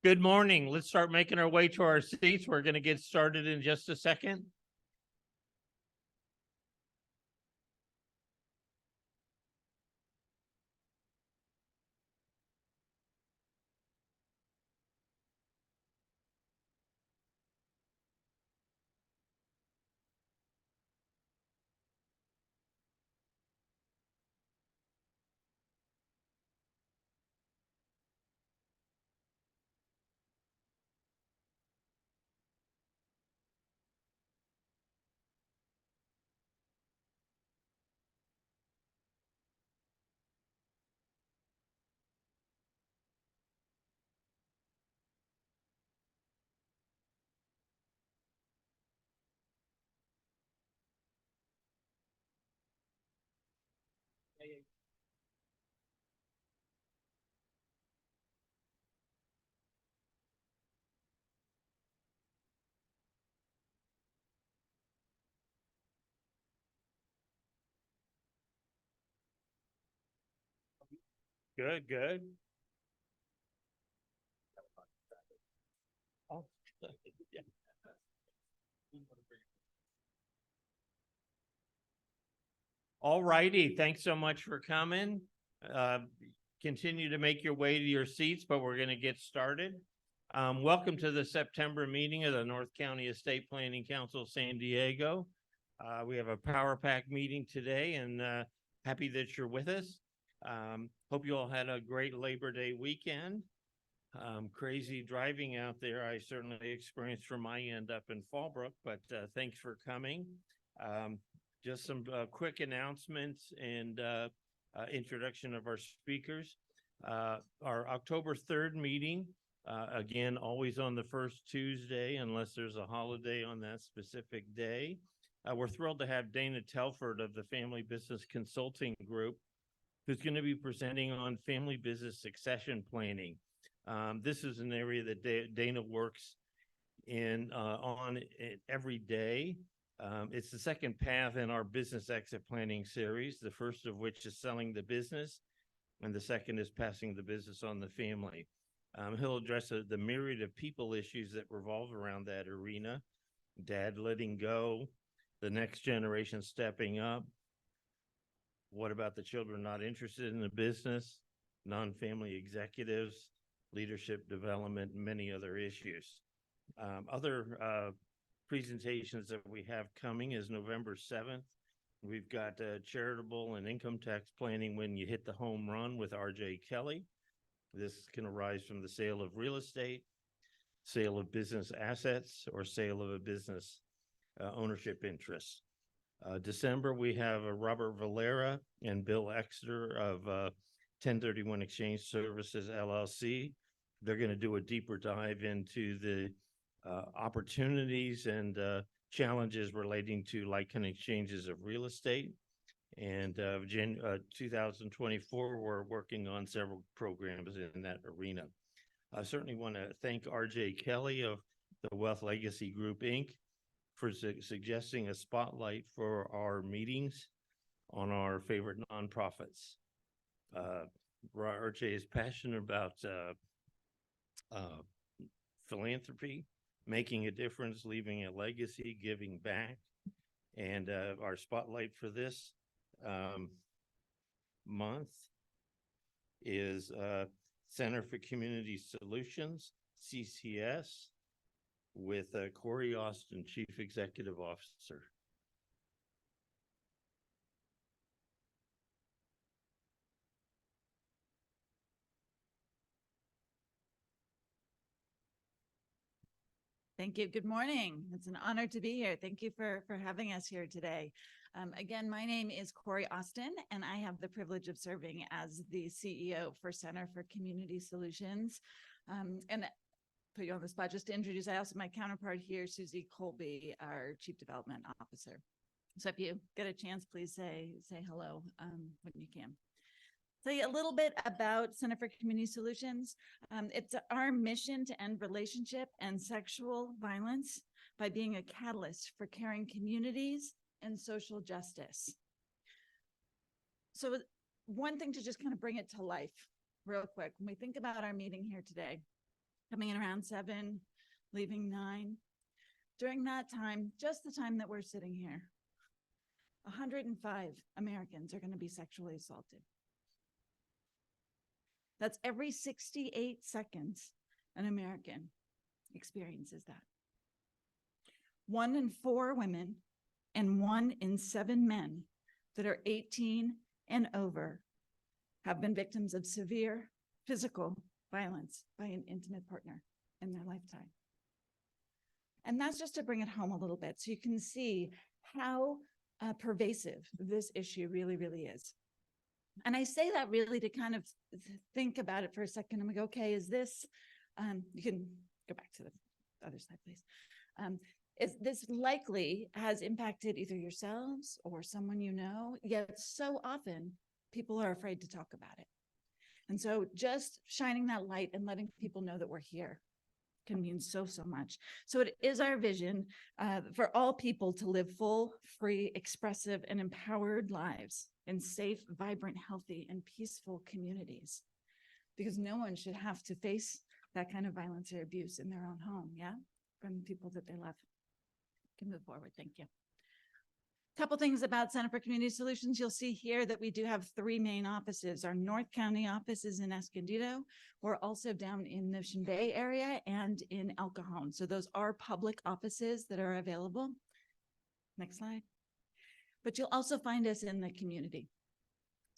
Good morning. Let's start making our way to our seats. We're going to get started in just a second. Good, good. Oh, yeah. All righty. Thanks so much for coming. Continue to make your way to your seats, but we're going to get started. Welcome to the September meeting of the North County Estate Planning Council of San Diego. We have a power pack meeting today, and happy that you're with us. Hope you all had a great Labor Day weekend. Crazy driving out there. I certainly experienced from my end up in Fallbrook, but thanks for coming. Just some quick announcements and introduction of our speakers. Our October 3rd meeting, again, always on the first Tuesday, unless there's a holiday on that specific day. We're thrilled to have Dana Telford of the Family Business Consulting Group, who's going to be presenting on family business succession planning. This is an area that Dana works on every day. It's the second path in our business exit planning series, the first of which is selling the business, and the second is passing the business on the family. He'll address the myriad of people issues that revolve around that arena: dad letting go, the next generation stepping up, what about the children not interested in the business, non-family executives, leadership development, and many other issues. Other presentations that we have coming is November 7th. We've got charitable and income tax planning when you hit the home run with RJ Kelly. This can arise from the sale of real estate, sale of business assets, or sale of a business ownership interest. December, we have Robert Valera and Bill Exeter of 1031 Exchange Services, LLC. They're going to do a deeper dive into the opportunities and challenges relating to like-kind exchanges of real estate. And 2024, we're working on several programs in that arena. I certainly want to thank RJ Kelly of the Wealth Legacy Group, Inc., for suggesting a spotlight for our meetings on our favorite nonprofits. RJ is passionate about philanthropy, making a difference, leaving a legacy, giving back. And our spotlight for this month is Center for Community Solutions, CCS, with Corey Austin, Chief Executive Officer. Thank you. Good morning. It's an honor to be here. Thank you for having us here today. Again, my name is Corey Austin, and I have the privilege of serving as the CEO for Center for Community Solutions. And put you on the spot just to introduce, I also my counterpart here, Susie Colby, our Chief Development Officer. So if you get a chance, please say hello when you can. Tell you a little bit about Center for Community Solutions. It's our mission to end relationship and sexual violence by being a catalyst for caring communities and social justice. So one thing to just kind of bring it to life real quick, when we think about our meeting here today, coming in around 7, leaving 9. During that time, just the time that we're sitting here, 105 Americans are going to be sexually assaulted. That's every 68 seconds an American experiences that. 1 in 4 women and 1 in 7 men that are 18 and over have been victims of severe physical violence by an intimate partner in their lifetime. And that's just to bring it home a little bit so you can see how pervasive this issue really, really is. And I say that really to kind of think about it for a second. I'm like, okay, is this, you can go back to the other slide, please. Is this likely has impacted either yourselves or someone you know, yet so often people are afraid to talk about it. And so just shining that light and letting people know that we're here can mean so, so much. So it is our vision for all people to live full, free, expressive, and empowered lives in safe, vibrant, healthy, and peaceful communities. Because no one should have to face that kind of violence or abuse in their own home, yeah? From people that they love. Can move forward, thank you. Couple things about Center for Community Solutions. You'll see here that we do have 3 main offices. Our North County office is in Escondido. We're also down in Mission Bay area and in El Cajon. So those are public offices that are available. Next slide. But you'll also find us in the community.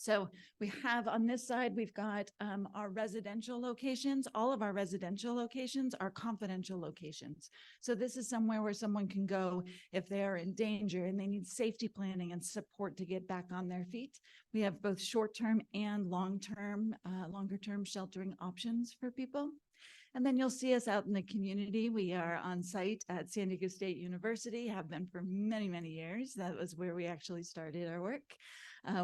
So we have on this side, we've got our residential locations. All of our residential locations are confidential locations. So this is somewhere where someone can go if they are in danger and they need safety planning and support to get back on their feet. We have both short-term and long-term, longer-term sheltering options for people. And then you'll see us out in the community. We are on site at San Diego State University, have been for many, many years. That was where we actually started our work.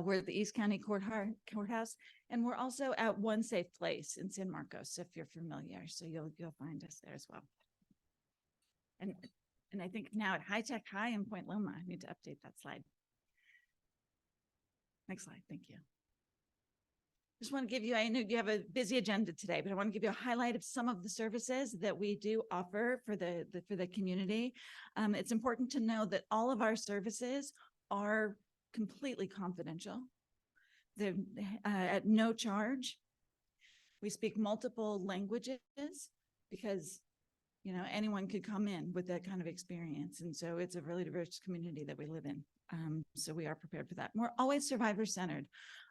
We're at the East County Courthouse, and we're also at One Safe Place in San Marcos, if you're familiar. So you'll find us there as well. And I think now at High Tech High in Point Loma, I need to update that slide. Next slide, thank you. Just want to give you, I know you have a busy agenda today, but I want to give you a highlight of some of the services that we do offer for the community. It's important to know that all of our services are completely confidential. They're at no charge. We speak multiple languages because, you know, anyone could come in with that kind of experience. And so it's a really diverse community that we live in. So we are prepared for that. And we're always survivor-centered.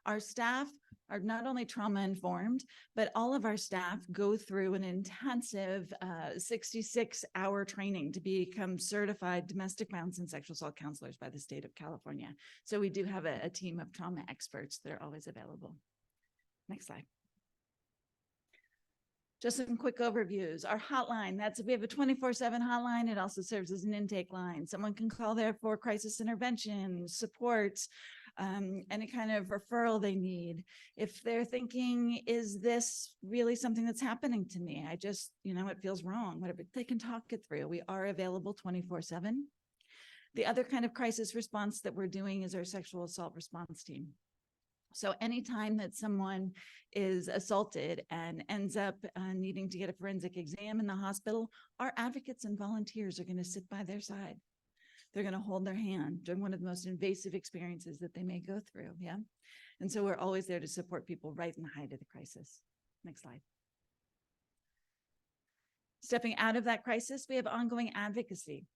Our staff are not only trauma-informed, but all of our staff go through an intensive 66-hour training to become certified domestic violence and sexual assault counselors by the state of California. So we do have a team of trauma experts that are always available. Next slide. Just some quick overviews. Our hotline, we have a 24/7 hotline. It also serves as an intake line. Someone can call there for crisis intervention, support, any kind of referral they need. If they're thinking, is this really something that's happening to me? I just, you know, it feels wrong, whatever, they can talk it through. We are available 24/7. The other kind of crisis response that we're doing is our sexual assault response team. So anytime that someone is assaulted and ends up needing to get a forensic exam in the hospital, our advocates and volunteers are going to sit by their side. They're going to hold their hand during one of the most invasive experiences that they may go through. Yeah. And so we're always there to support people right in the height of the crisis. Next slide. Stepping out of that crisis, we have ongoing advocacy,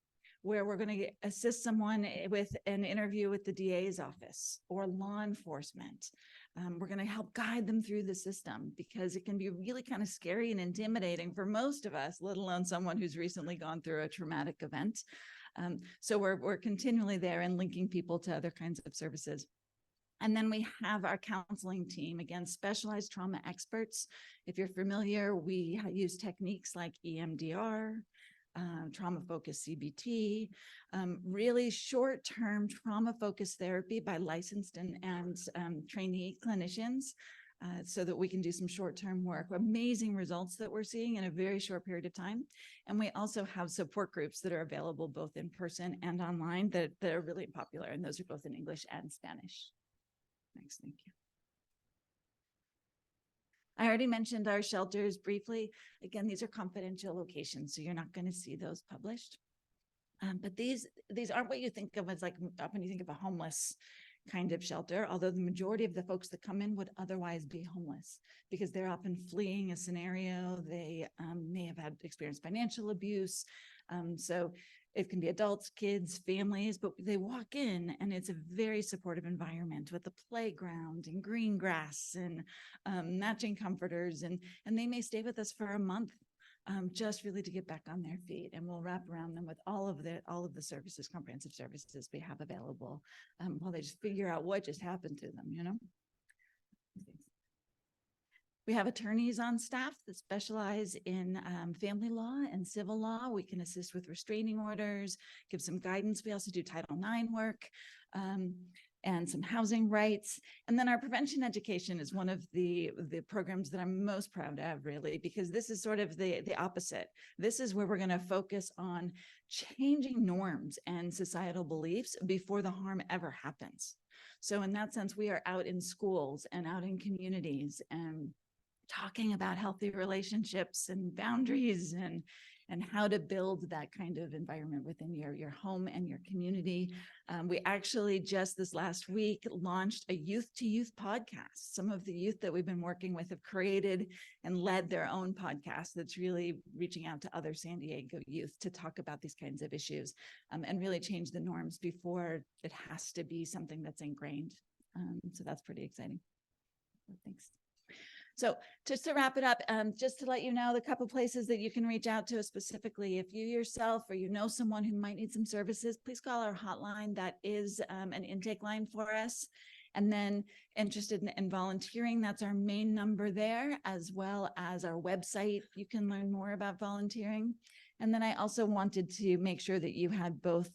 where we're going to assist someone with an interview with the DA's office or law enforcement. We're going to help guide them through the system because it can be really kind of scary and intimidating for most of us, let alone someone who's recently gone through a traumatic event. So we're continually there and linking people to other kinds of services. And then we have our counseling team, again, specialized trauma experts. If you're familiar, we use techniques like EMDR, trauma-focused CBT, really short-term trauma-focused therapy by licensed and trainee clinicians so that we can do some short-term work. Amazing results that we're seeing in a very short period of time. And we also have support groups that are available both in person and online that are really popular, and those are both in English and Spanish. Thanks, thank you. I already mentioned our shelters briefly. Again, these are confidential locations, so you're not going to see those published. But these aren't what you think of as like when you think of a homeless kind of shelter, although the majority of the folks that come in would otherwise be homeless because they're often fleeing a scenario. They may have had experienced financial abuse. So it can be adults, kids, families, but they walk in and it's a very supportive environment with a playground and green grass and matching comforters. And they may stay with us for a month. Just really to get back on their feet, and we'll wrap around them with all of the services, comprehensive services we have available, while they just figure out what just happened to them, you know. We have attorneys on staff that specialize in family law and civil law. We can assist with restraining orders, give some guidance. We also do Title IX work. And some housing rights. And then our prevention education is one of the programs that I'm most proud of, really, because this is sort of the opposite. This is where we're going to focus on changing norms and societal beliefs before the harm ever happens. So in that sense, we are out in schools and out in communities and talking about healthy relationships and boundaries and how to build that kind of environment within your home and your community. We actually just this last week launched a youth-to-youth podcast. Some of the youth that we've been working with have created and led their own podcast that's really reaching out to other San Diego youth to talk about these kinds of issues and really change the norms before it has to be something that's ingrained. So that's pretty exciting. Thanks. So just to wrap it up, just to let you know the couple places that you can reach out to us specifically. If you yourself or you know someone who might need some services, please call our hotline. That is an intake line for us. And then interested in volunteering, that's our main number there, as well as our website. You can learn more about volunteering. And then I also wanted to make sure that you had both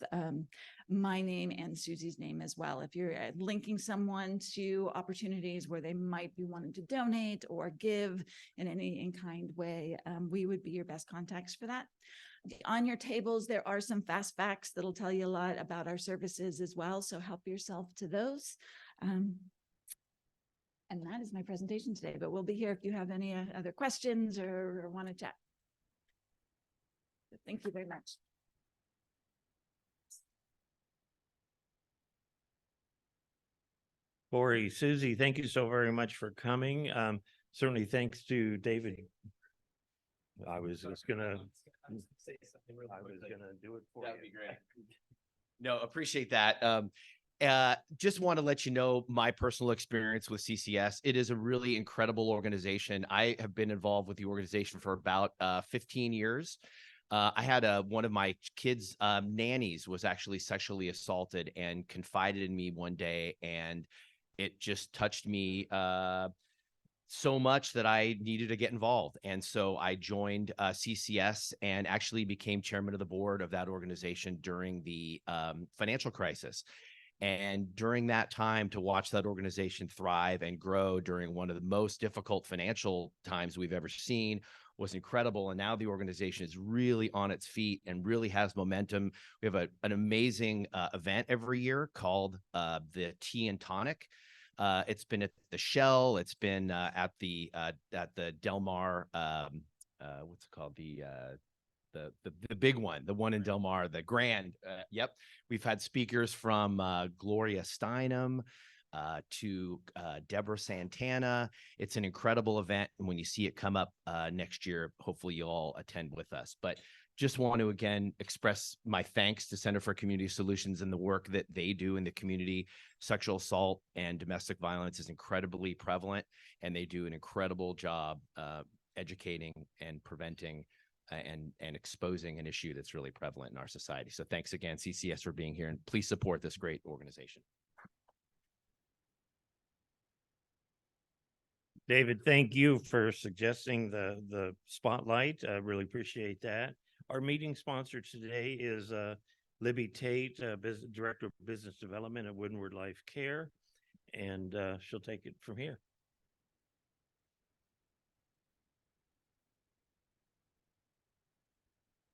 my name and Susie's name as well. If you're linking someone to opportunities where they might be wanting to donate or give in any in-kind way, we would be your best contacts for that. On your tables, there are some fast facts that'll tell you a lot about our services as well. So help yourself to those. And that is my presentation today, but we'll be here if you have any other questions or want to chat. Thank you very much. Corey, Susie, thank you so very much for coming. Certainly thanks to David. I was gonna do it for you. That'd be great. No, appreciate that. Just want to let you know my personal experience with CCS. It is a really incredible organization. I have been involved with the organization for about 15 years. I had one of my kids' nannies was actually sexually assaulted and confided in me one day, and it just touched me so much that I needed to get involved. And so I joined CCS and actually became chairman of the board of that organization during the financial crisis. And during that time, to watch that organization thrive and grow during one of the most difficult financial times we've ever seen was incredible. And now the organization is really on its feet and really has momentum. We have an amazing event every year called the Tea and Tonic. It's been at the Shell. It's been at the Del Mar. What's it called? The big one, the one in Del Mar, the Grand. Yep. We've had speakers from Gloria Steinem to Deborah Santana. It's an incredible event. And when you see it come up next year, hopefully you'll all attend with us. But just want to, again, express my thanks to Center for Community Solutions and the work that they do in the community. Sexual assault and domestic violence is incredibly prevalent, and they do an incredible job educating and preventing and exposing an issue that's really prevalent in our society. So thanks again, CCS, for being here, and please support this great organization. David, thank you for suggesting the spotlight. I really appreciate that. Our meeting sponsor today is Libby Tate, Director of Business Development at Windward Life Care, and she'll take it from here.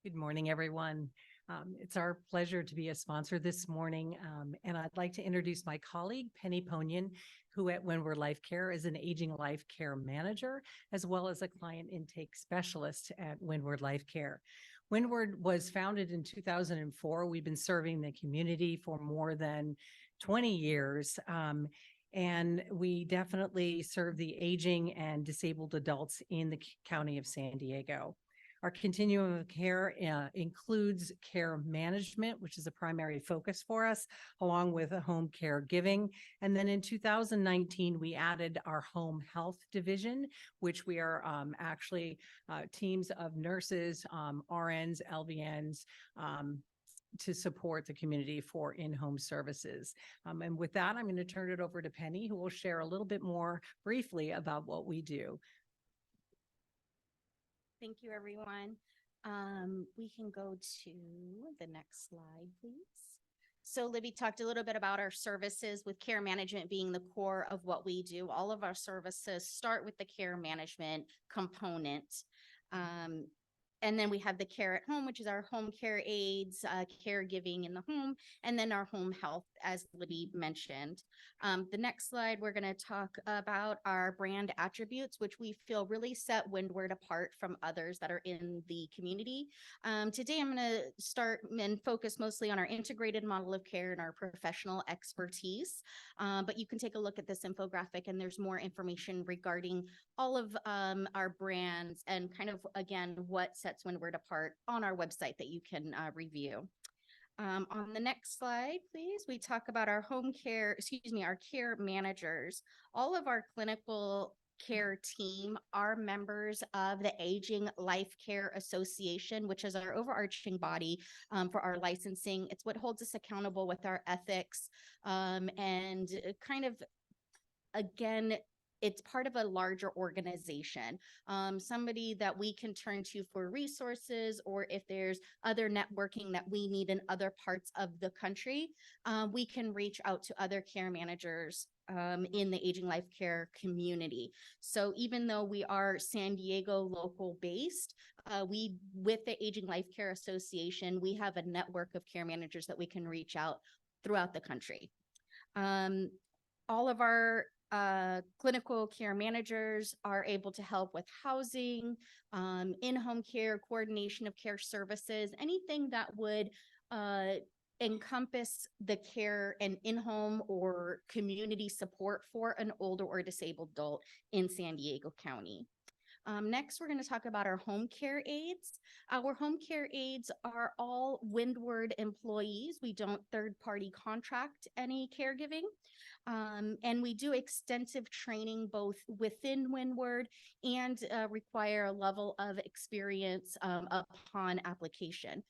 Good morning, everyone. It's our pleasure to be a sponsor this morning, and I'd like to introduce my colleague, Penny Ponian, who at Windward Life Care is an aging life care manager, as well as a client intake specialist at Windward Life Care. Windward was founded in 2004. We've been serving the community for more than 20 years. And we definitely serve the aging and disabled adults in the county of San Diego. Our continuum of care includes care management, which is a primary focus for us, along with a home care giving. And then in 2019, we added our home health division, which we are actually teams of nurses, RNs, LVNs, to support the community for in-home services. And with that, I'm going to turn it over to Penny, who will share a little bit more briefly about what we do. Thank you, everyone. We can go to the next slide, please. So Libby talked a little bit about our services, with care management being the core of what we do. All of our services start with the care management component. And then we have the care at home, which is our home care aides, caregiving in the home, and then our home health, as Libby mentioned. The next slide, we're going to talk about our brand attributes, which we feel really set Windward apart from others that are in the community. Today, I'm going to start and focus mostly on our integrated model of care and our professional expertise. But you can take a look at this infographic, and there's more information regarding all of our brands and kind of, again, what sets Windward apart on our website that you can review. On the next slide, please, we talk about our our care managers. All of our clinical care team are members of the Aging Life Care Association, which is our overarching body for our licensing. It's what holds us accountable with our ethics, and kind of, again, it's part of a larger organization, somebody that we can turn to for resources, or if there's other networking that we need in other parts of the country, we can reach out to other care managers in the Aging Life Care community. So even though we are San Diego local based, with the Aging Life Care Association, we have a network of care managers that we can reach out throughout the country. All of our clinical care managers are able to help with housing, in-home care, coordination of care services, anything that would encompass the care and in-home or community support for an older or disabled adult in San Diego County. Next, we're going to talk about our home care aides. Our home care aides are all Windward employees. We don't third-party contract any caregiving. And we do extensive training both within Windward and require a level of experience upon application.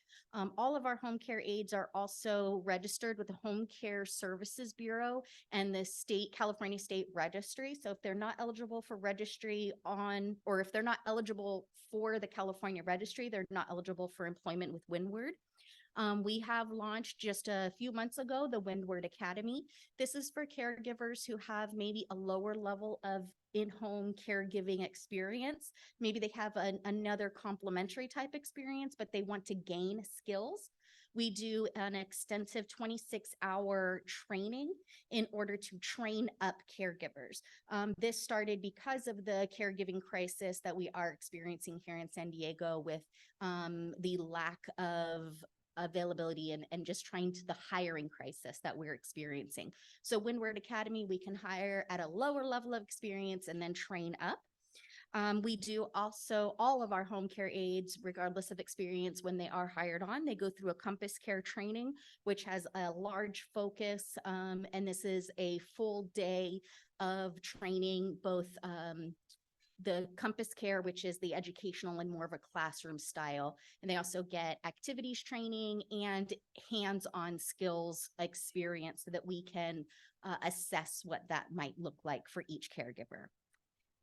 All of our home care aides are also registered with the Home Care Services Bureau and the California State Registry. So if they're not eligible for registry or if they're not eligible for the California Registry, they're not eligible for employment with Windward. We have launched just a few months ago the Windward Academy. This is for caregivers who have maybe a lower level of in-home caregiving experience. Maybe they have another complementary type experience, but they want to gain skills. We do an extensive 26-hour training in order to train up caregivers. This started because of the caregiving crisis that we are experiencing here in San Diego, with the lack of availability and just the hiring crisis that we're experiencing. So Windward Academy, we can hire at a lower level of experience and then train up. We do also, all of our home care aides, regardless of experience, when they are hired on, they go through a Compass Care training, which has a large focus. And this is a full day of training, both the Compass Care, which is the educational and more of a classroom style. And they also get activities training and hands-on skills experience so that we can assess what that might look like for each caregiver.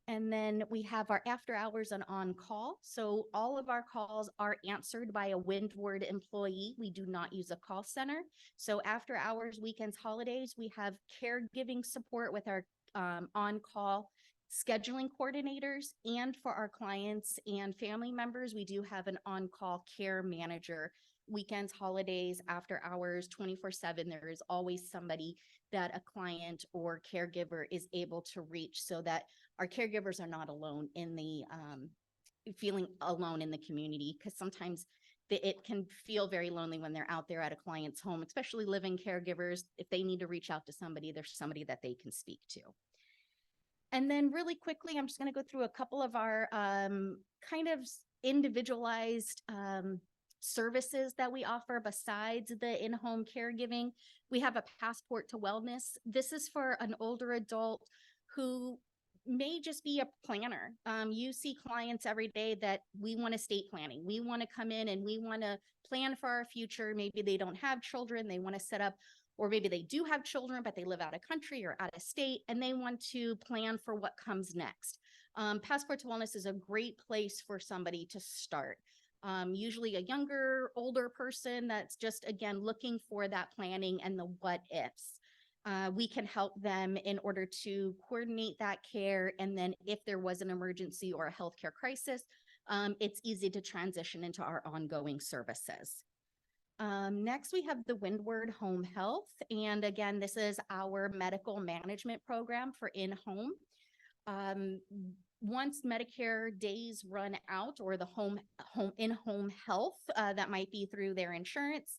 And then we have our after hours and on call. So all of our calls are answered by a Windward employee. We do not use a call center. So after hours, weekends, holidays, we have caregiving support with our on-call scheduling coordinators, and for our clients and family members, we do have an on-call care manager weekends, holidays, after hours, 24/7. There is always somebody that a client or caregiver is able to reach, so that our caregivers are not alone in the feeling alone in the community, because sometimes it can feel very lonely when they're out there at a client's home, especially living caregivers. If they need to reach out to somebody, there's somebody that they can speak to. And then really quickly, I'm just going to go through a couple of our kind of individualized services that we offer besides the in-home caregiving. We have a passport to wellness. This is for an older adult who may just be a planner. You see clients every day that we want estate planning. We want to come in and we want to plan for our future. Maybe they don't have children. They want to set up, or maybe they do have children, but they live out of country or out of state, and they want to plan for what comes next. Passport to Wellness is a great place for somebody to start. Usually a younger, older person that's just, again, looking for that planning and the what ifs. We can help them in order to coordinate that care. And then if there was an emergency or a healthcare crisis, it's easy to transition into our ongoing services. Next, we have the Windward Home Health. And again, this is our medical management program for in-home. Once Medicare days run out, or the in-home health, that might be through their insurance,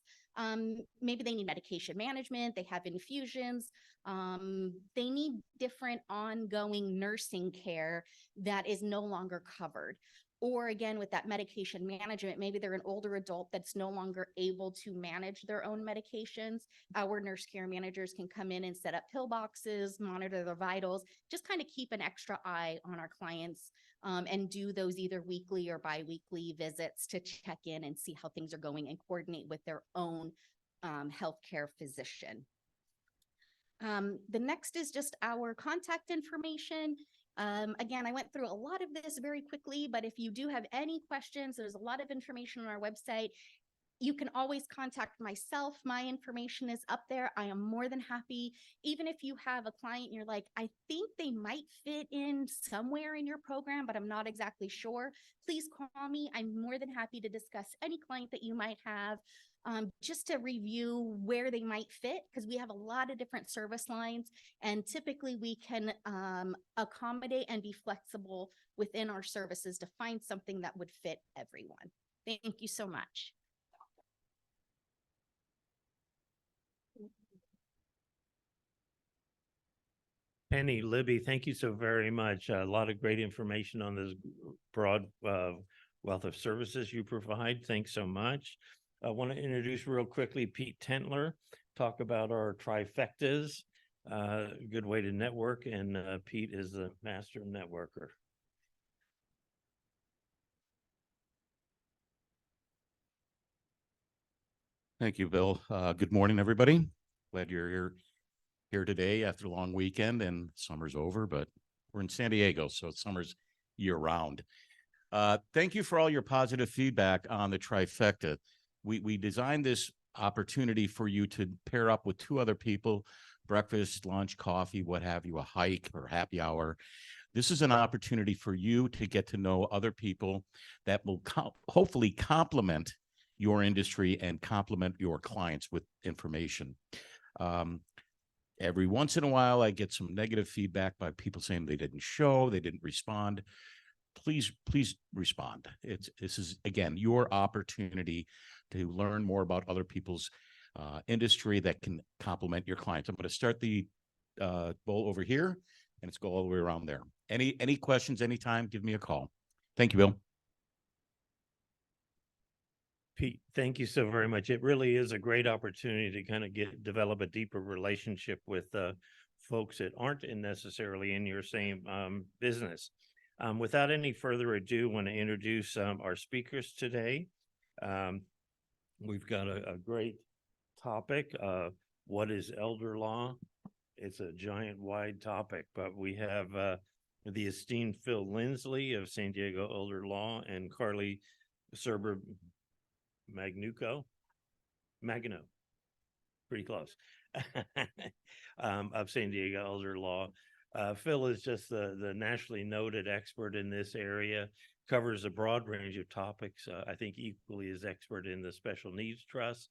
maybe they need medication management, they have infusions, they need different ongoing nursing care that is no longer covered. Or again, with that medication management, maybe they're an older adult that's no longer able to manage their own medications. Our nurse care managers can come in and set up pill boxes, monitor their vitals, just kind of keep an extra eye on our clients, and do those either weekly or bi-weekly visits to check in and see how things are going and coordinate with their own healthcare physician. The next is just our contact information. Again, I went through a lot of this very quickly, but if you do have any questions, there's a lot of information on our website. You can always contact myself. My information is up there. I am more than happy. Even if you have a client, you're like, I think they might fit in somewhere in your program, but I'm not exactly sure. Please call me. I'm more than happy to discuss any client that you might have, just to review where they might fit, because we have a lot of different service lines, and typically we can accommodate and be flexible within our services to find something that would fit everyone. Thank you so much. Penny, Libby, thank you so very much. A lot of great information on this broad wealth of services you provide. Thanks so much. I want to introduce real quickly Pete Tentler, talk about our trifectas, good way to network, and Pete is the master networker. Thank you, Bill. Good morning, everybody. Glad you're here today after a long weekend, and summer's over, but we're in San Diego, so summer's year-round. Thank you for all your positive feedback on the trifecta. We designed this opportunity for you to pair up with two other people, breakfast, lunch, coffee, what have you, a hike or happy hour. This is an opportunity for you to get to know other people that will hopefully complement your industry and complement your clients with information. Every once in a while, I get some negative feedback by people saying they didn't show, they didn't respond. Please respond. This is, again, your opportunity to learn more about other people's industry that can complement your clients. I'm going to start the bowl over here, and it's go all the way around there. Any questions, anytime, give me a call. Thank you, Bill. Pete, thank you so very much. It really is a great opportunity to kind of develop a deeper relationship with folks that aren't necessarily in your same business. Without any further ado, I want to introduce our speakers today. We've got a great topic. What is elder law? It's a giant wide topic, but we have the esteemed Phil Lindsley of San Diego Elder Law and Carly Serber Magno, pretty close, of San Diego Elder Law. Phil is just the nationally noted expert in this area, covers a broad range of topics. I think equally as expert in the special needs trust.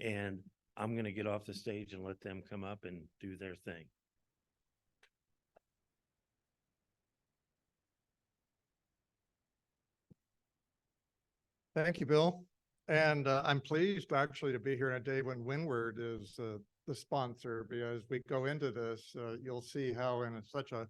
And I'm going to get off the stage and let them come up and do their thing. Thank you, Bill. And I'm pleased actually to be here on a day when Windward is the sponsor, because we go into this, you'll see how in such a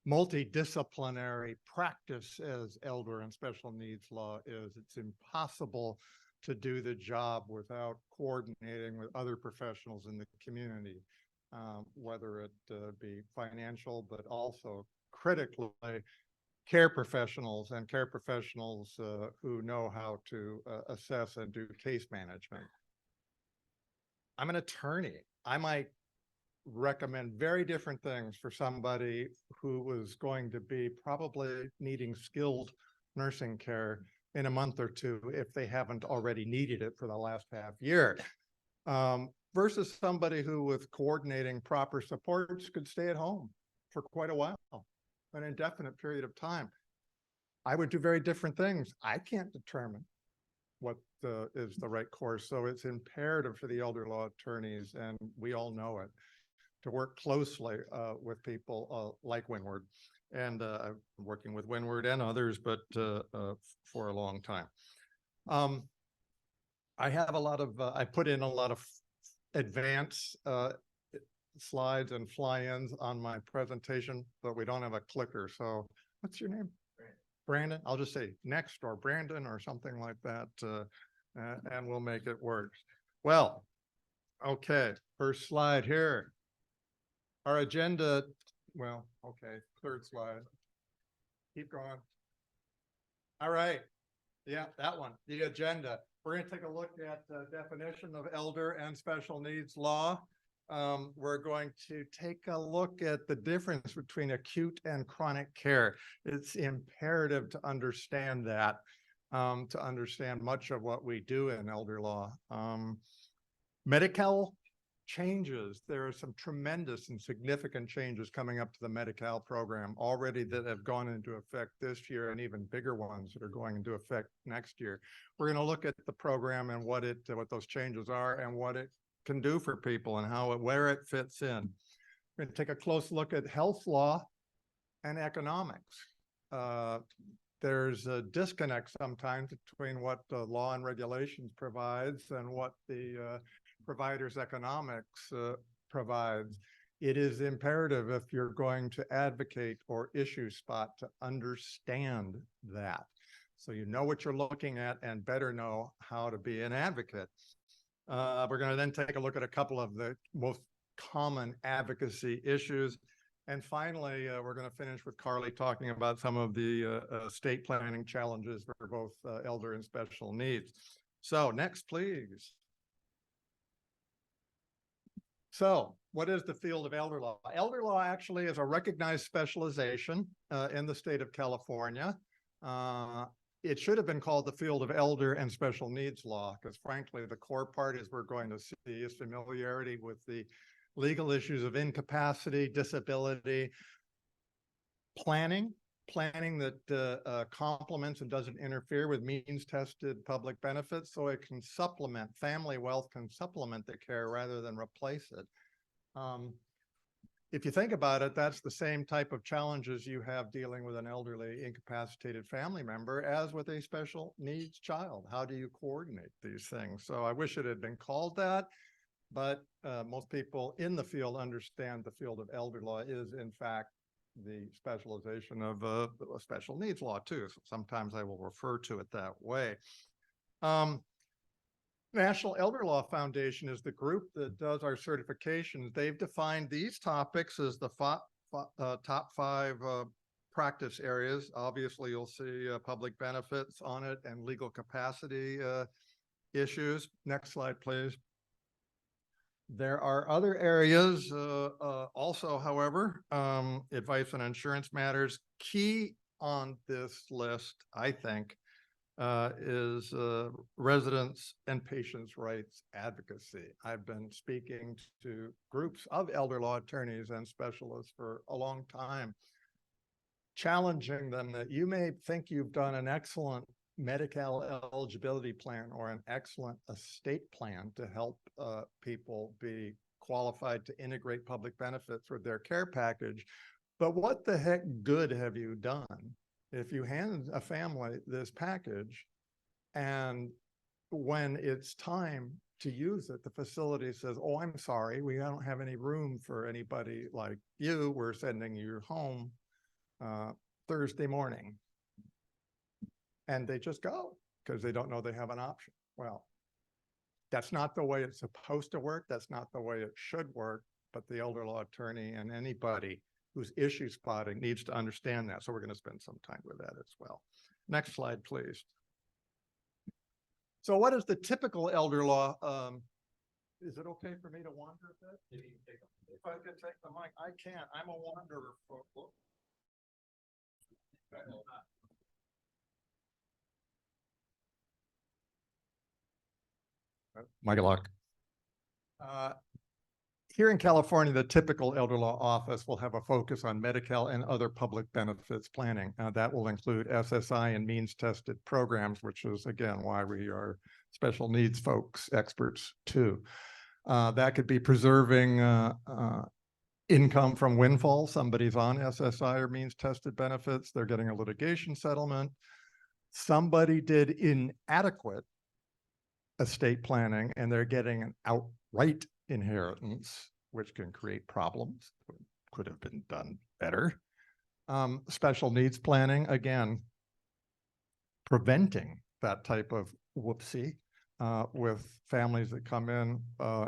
multidisciplinary practice as elder and special needs law is, it's impossible to do the job without coordinating with other professionals in the community, whether it be financial, but also critically care professionals who know how to assess and do case management. I'm an attorney. I might recommend very different things for somebody who was going to be probably needing skilled nursing care in a month or two if they haven't already needed it for the last half year, versus somebody who with coordinating proper supports could stay at home for quite a while, an indefinite period of time. I would do very different things. I can't determine what is the right course. So it's imperative for the elder law attorneys, and we all know it, to work closely with people like Windward. And I'm working with Windward and others, but for a long time. I have a lot of, I put in a lot of advanced slides and fly-ins on my presentation, but we don't have a clicker. So what's your name? Brandon. I'll just say next, or Brandon, or something like that, and we'll make it work. Well, okay, first slide here. Our agenda, well, okay, third slide. Keep going. All right. Yeah, that one, the agenda. We're going to take a look at the definition of elder and special needs law. We're going to take a look at the difference between acute and chronic care. It's imperative to understand that, to understand much of what we do in elder law. Medi-Cal changes. There are some tremendous and significant changes coming up to the Medi-Cal program already that have gone into effect this year, and even bigger ones that are going into effect next year. We're going to look at the program and what those changes are and what it can do for people and where it fits in. We're going to take a close look at health law and economics. There's a disconnect sometimes between what the law and regulations provides and what the provider's economics provides. It is imperative, if you're going to advocate or issue spot, to understand that, so you know what you're looking at and better know how to be an advocate. We're going to then take a look at a couple of the most common advocacy issues. And finally, we're going to finish with Carly talking about some of the state planning challenges for both elder and special needs. So next, please. So what is the field of elder law? Elder law actually is a recognized specialization in the state of California. It should have been called the field of elder and special needs law, because frankly, the core part is we're going to see is familiarity with the legal issues of incapacity, disability, planning that complements and doesn't interfere with means-tested public benefits, so it can supplement, family wealth can supplement the care rather than replace it. If you think about it, that's the same type of challenges you have dealing with an elderly incapacitated family member as with a special needs child. How do you coordinate these things? So I wish it had been called that, but most people in the field understand the field of elder law is in fact the specialization of a special needs law too. So sometimes I will refer to it that way. National Elder Law Foundation is the group that does our certifications. They've defined these topics as the top 5 practice areas. Obviously, you'll see public benefits on it and legal capacity issues. Next slide, please. There are other areas also, however, advice on insurance matters. Key on this list, I think, is residents and patients' rights advocacy. I've been speaking to groups of elder law attorneys and specialists for a long time, challenging them that you may think you've done an excellent Medi-Cal eligibility plan or an excellent estate plan to help people be qualified to integrate public benefits with their care package. But what the heck good have you done if you hand a family this package and when it's time to use it, the facility says, oh, I'm sorry, we don't have any room for anybody like you. We're sending you home Thursday morning. And they just go because they don't know they have an option. Well, that's not the way it's supposed to work. That's not the way it should work. But the elder law attorney and anybody who's issue spotting needs to understand that. So we're going to spend some time with that as well. Next slide, please. So what is the typical elder law? Is it okay for me to wander a bit? If I could take the mic, I can't. I'm a wanderer. Michael Luck. Here in California, the typical elder law office will have a focus on Medi-Cal and other public benefits planning. That will include SSI and means tested programs, which is again why we are special needs folks, experts too. That could be preserving income from windfall. Somebody's on SSI or means tested benefits. They're getting a litigation settlement. Somebody did inadequate estate planning and they're getting an outright inheritance, which can create problems. Could have been done better. Special needs planning, again, preventing that type of whoopsie with families that come in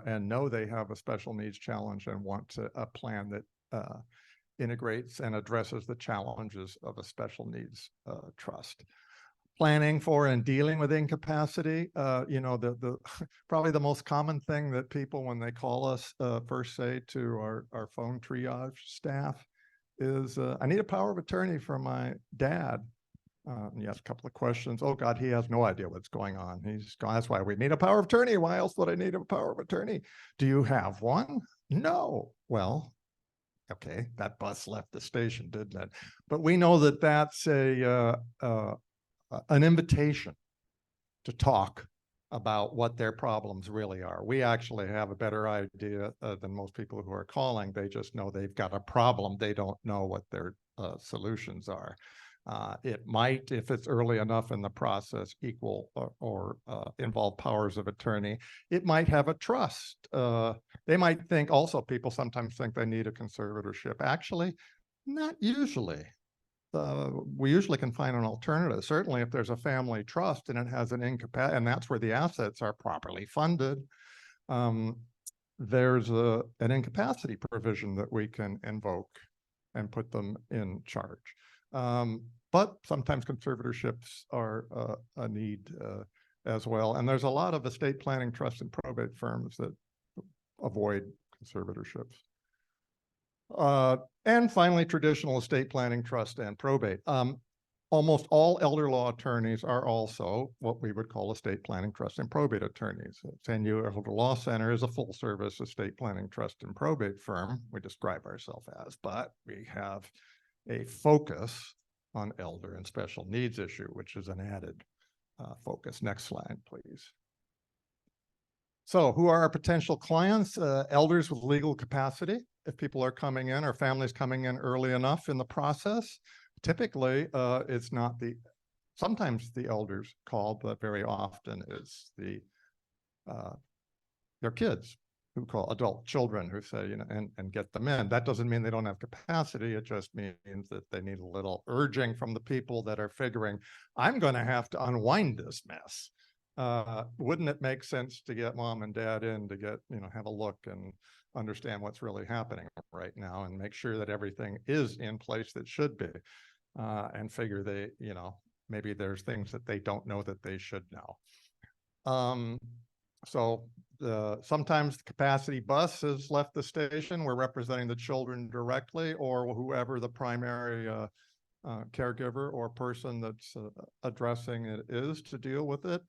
and know they have a special needs challenge and want a plan that integrates and addresses the challenges of a special needs trust. Planning for and dealing with incapacity, you know, the probably the most common thing that people, when they call us, first say to our phone triage staff is, I need a power of attorney for my dad. You ask a couple of questions. Oh God, he has no idea what's going on. That's why we need a power of attorney. Why else would I need a power of attorney? Do you have one? No. Well, okay, that bus left the station, didn't it? But we know that that's an invitation to talk about what their problems really are. We actually have a better idea than most people who are calling. They just know they've got a problem. They don't know what their solutions are. It might, if it's early enough in the process, equal or involve powers of attorney. It might have a trust. They might think also, people sometimes think they need a conservatorship. Actually, not usually. We usually can find an alternative. Certainly if there's a family trust and it has an incapacity, and that's where the assets are properly funded, there's an incapacity provision that we can invoke and put them in charge. But sometimes conservatorships are a need as well. And there's a lot of estate planning, trust, and probate firms that avoid conservatorships. And finally, traditional estate planning, trust, and probate. Almost all elder law attorneys are also what we would call estate planning, trust, and probate attorneys. SNU Elder Law Center is a full-service estate planning, trust, and probate firm. We describe ourselves as, but we have a focus on elder and special needs issue, which is an added focus. Next slide, please. So who are our potential clients? Elders with legal capacity. If people are coming in or families coming in early enough in the process, typically it's not sometimes the elders call, but very often it's their kids who call, adult children who say, you know, and get them in. That doesn't mean they don't have capacity. It just means that they need a little urging from the people that are figuring, I'm going to have to unwind this mess. Wouldn't it make sense to get mom and dad in to get, you know, have a look and understand what's really happening right now and make sure that everything is in place that should be, and figure they, you know, maybe there's things that they don't know that they should know. So sometimes the capacity bus has left the station. We're representing the children directly or whoever the primary caregiver or person that's addressing it is to deal with it.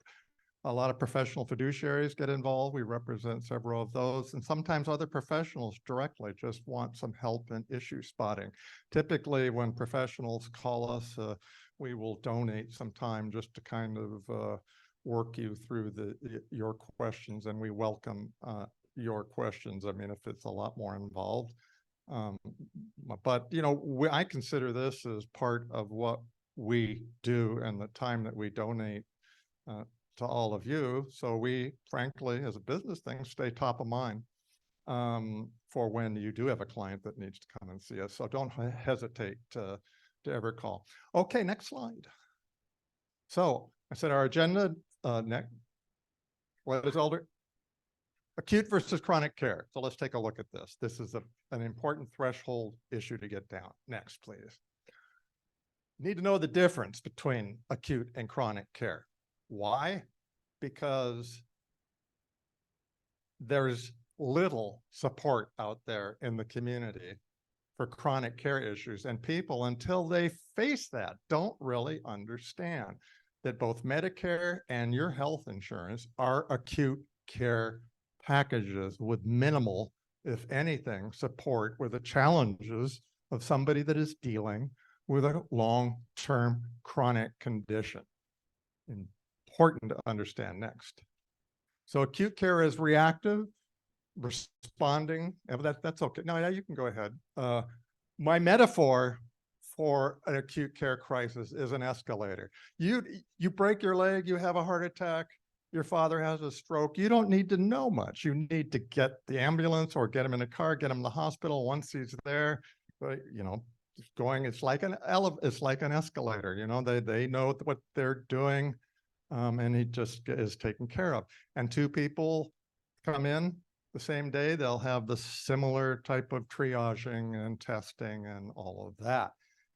A lot of professional fiduciaries get involved. We represent several of those, and sometimes other professionals directly just want some help in issue spotting. Typically, when professionals call us, we will donate some time just to kind of work you through your questions, and we welcome your questions. I mean, if it's a lot more involved. But, you know, I consider this as part of what we do and the time that we donate to all of you. So we, frankly, as a business thing, stay top of mind for when you do have a client that needs to come and see us. So don't hesitate to ever call. Okay, next slide. So I said our agenda next. What is older? Acute versus chronic care. So let's take a look at this. This is an important threshold issue to get down. Next, please. You need to know the difference between acute and chronic care. Why? Because there's little support out there in the community for chronic care issues, and people, until they face that, don't really understand that both Medicare and your health insurance are acute care packages with minimal, if anything, support with the challenges of somebody that is dealing with a long-term chronic condition. Important to understand. Next. So acute care is reactive, responding. That's okay. No, you can go ahead. My metaphor for an acute care crisis is an escalator. You break your leg, you have a heart attack, your father has a stroke. You don't need to know much. You need to get the ambulance or get him in a car, get him to the hospital. Once he's there, you know, it's like an escalator. You know, they know what they're doing, and he just is taken care of. And two people come in the same day, they'll have the similar type of triaging and testing and all of that.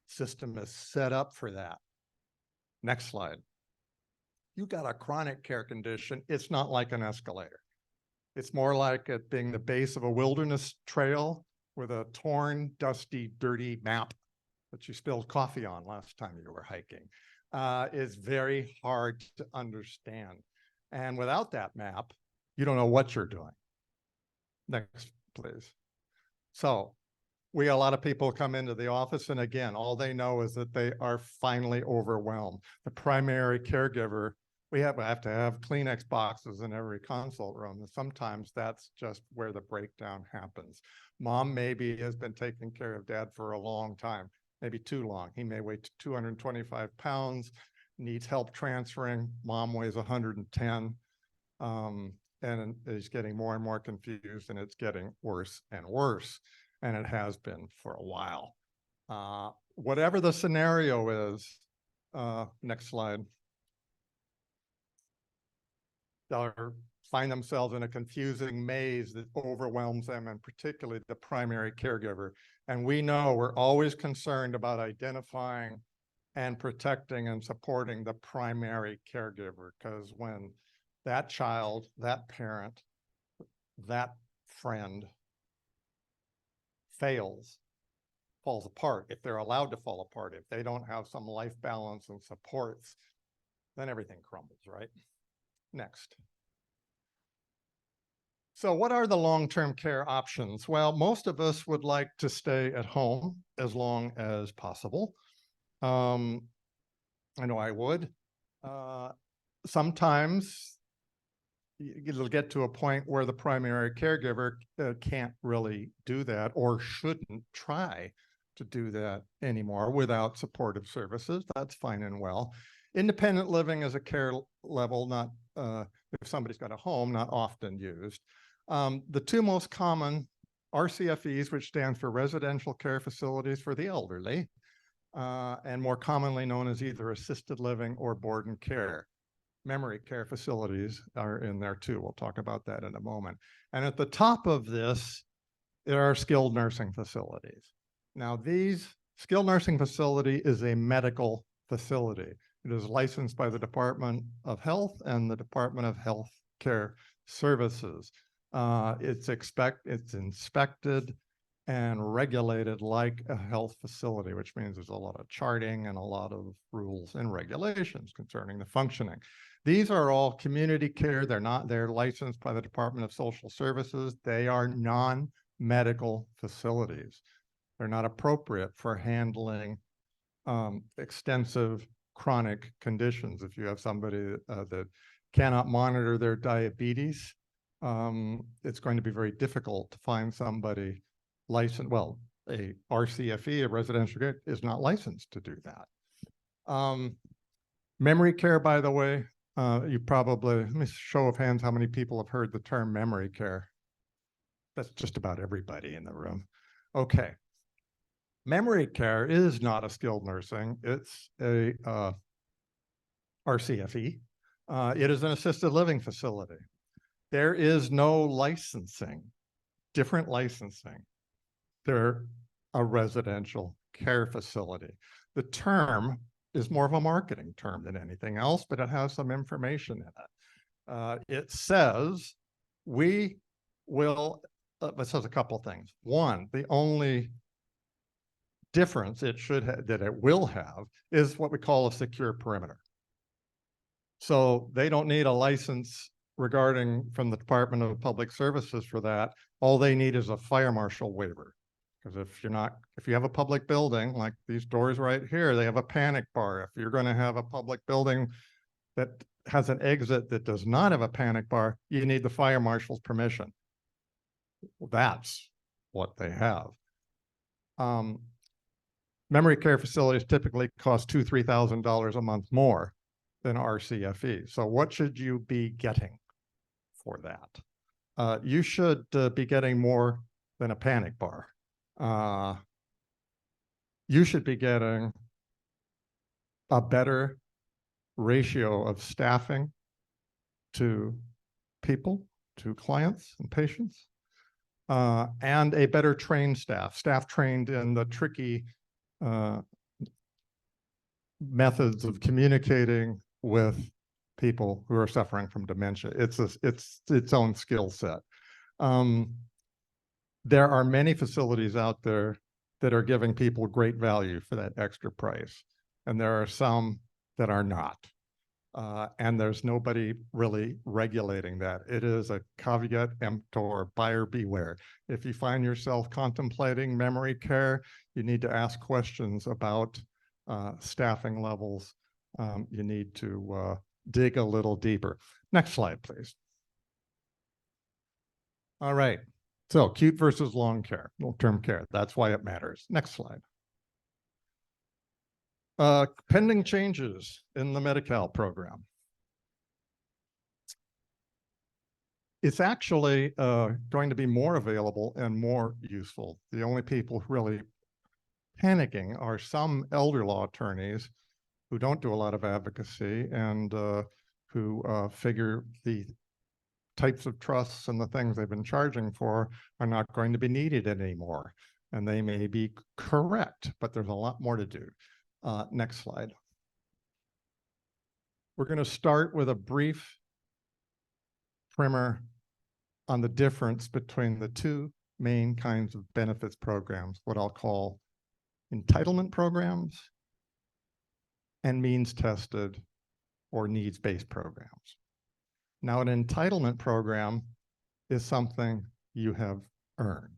System is set up for that. Next slide. You got a chronic care condition, it's not like an escalator. It's more like it being the base of a wilderness trail with a torn, dusty, dirty map that you spilled coffee on last time you were hiking. Is very hard to understand. And without that map, you don't know what you're doing. Next, please. So we got a lot of people come into the office, and again, all they know is that they are finally overwhelmed. The primary caregiver, we have to have Kleenex boxes in every consult room. And sometimes that's just where the breakdown happens. Mom maybe has been taking care of dad for a long time, maybe too long. He may weigh 225 pounds, needs help transferring. Mom weighs 110. And is getting more and more confused, and it's getting worse and worse. And it has been for a while. Whatever the scenario is, next slide. They'll find themselves in a confusing maze that overwhelms them, and particularly the primary caregiver. And we know we're always concerned about identifying and protecting and supporting the primary caregiver, because when that child, that parent, that friend falls apart, if they're allowed to fall apart, if they don't have some life balance and supports, then everything crumbles, right? Next. So what are the long-term care options? Well, most of us would like to stay at home as long as possible. I know I would. Sometimes it'll get to a point where the primary caregiver can't really do that, or shouldn't try to do that anymore without supportive services. That's fine and well. Independent living is a care level, not if somebody's got a home, not often used. The two most common RCFEs, which stands for residential care facilities for the elderly, and more commonly known as either assisted living or board and care. Memory care facilities are in there too. We'll talk about that in a moment. And at the top of this, there are skilled nursing facilities. Now, these skilled nursing facility is a medical facility. It is licensed by the Department of Health and the Department of Health Care Services. It's inspected and regulated like a health facility, which means there's a lot of charting and a lot of rules and regulations concerning the functioning. These are all community care. They're licensed by the Department of Social Services. They are non-medical facilities. They're not appropriate for handling extensive chronic conditions. If you have somebody that cannot monitor their diabetes, it's going to be very difficult to find somebody licensed. Well, a RCFE, a residential care, is not licensed to do that. Memory care, by the way, you probably, let me show of hands how many people have heard the term memory care. That's just about everybody in the room. Okay. Memory care is not a skilled nursing. It's a RCFE. It is an assisted living facility. There is no licensing, different licensing. They're a residential care facility. The term is more of a marketing term than anything else, but it has some information in it. It says we will, it says a couple things. One, the only difference that it will have is what we call a secure perimeter. So they don't need a license from the Department of Public Services for that. All they need is a fire marshal waiver. Because if you have a public building like these doors right here, they have a panic bar. If you're going to have a public building that has an exit that does not have a panic bar, you need the fire marshal's permission. That's what they have. Memory care facilities typically cost $2,000 to $3,000 a month more than RCFE. So what should you be getting for that? You should be getting more than a panic bar. You should be getting a better ratio of staffing to people, to clients and patients, and a better trained staff trained in the tricky methods of communicating with people who are suffering from dementia. It's its own skill set. There are many facilities out there that are giving people great value for that extra price, and there are some that are not. And there's nobody really regulating that. It is a caveat emptor, buyer beware. If you find yourself contemplating memory care, you need to ask questions about staffing levels. You need to dig a little deeper. Next slide, please. All right. So acute versus long-term care. That's why it matters. Next slide. Pending changes in the Medi-Cal program. It's actually going to be more available and more useful. The only people really panicking are some elder law attorneys who don't do a lot of advocacy and who figure the types of trusts and the things they've been charging for are not going to be needed anymore. And they may be correct, but there's a lot more to do. Next slide. We're going to start with a brief primer on the difference between the two main kinds of benefits programs, what I'll call entitlement programs and means-tested or needs-based programs. Now, an entitlement program is something you have earned.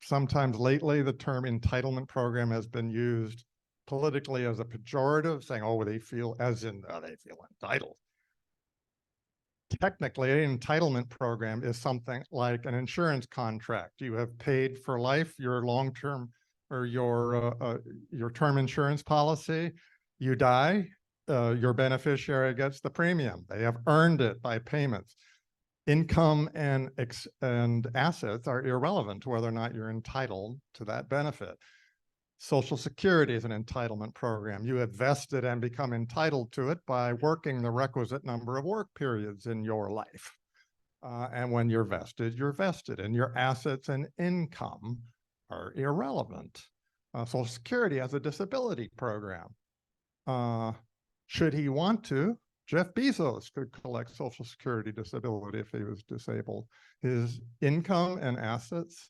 Sometimes lately, the term entitlement program has been used politically as a pejorative, saying, oh, they feel as in, they feel entitled. Technically, an entitlement program is something like an insurance contract. You have paid for life, your long-term or your term insurance policy. You die, your beneficiary gets the premium. They have earned it by payments. Income and assets are irrelevant to whether or not you're entitled to that benefit. Social Security is an entitlement program. You have vested and become entitled to it by working the requisite number of work periods in your life. And when you're vested, and your assets and income are irrelevant. Social Security has a disability program. Should he want to, Jeff Bezos could collect Social Security disability if he was disabled. His income and assets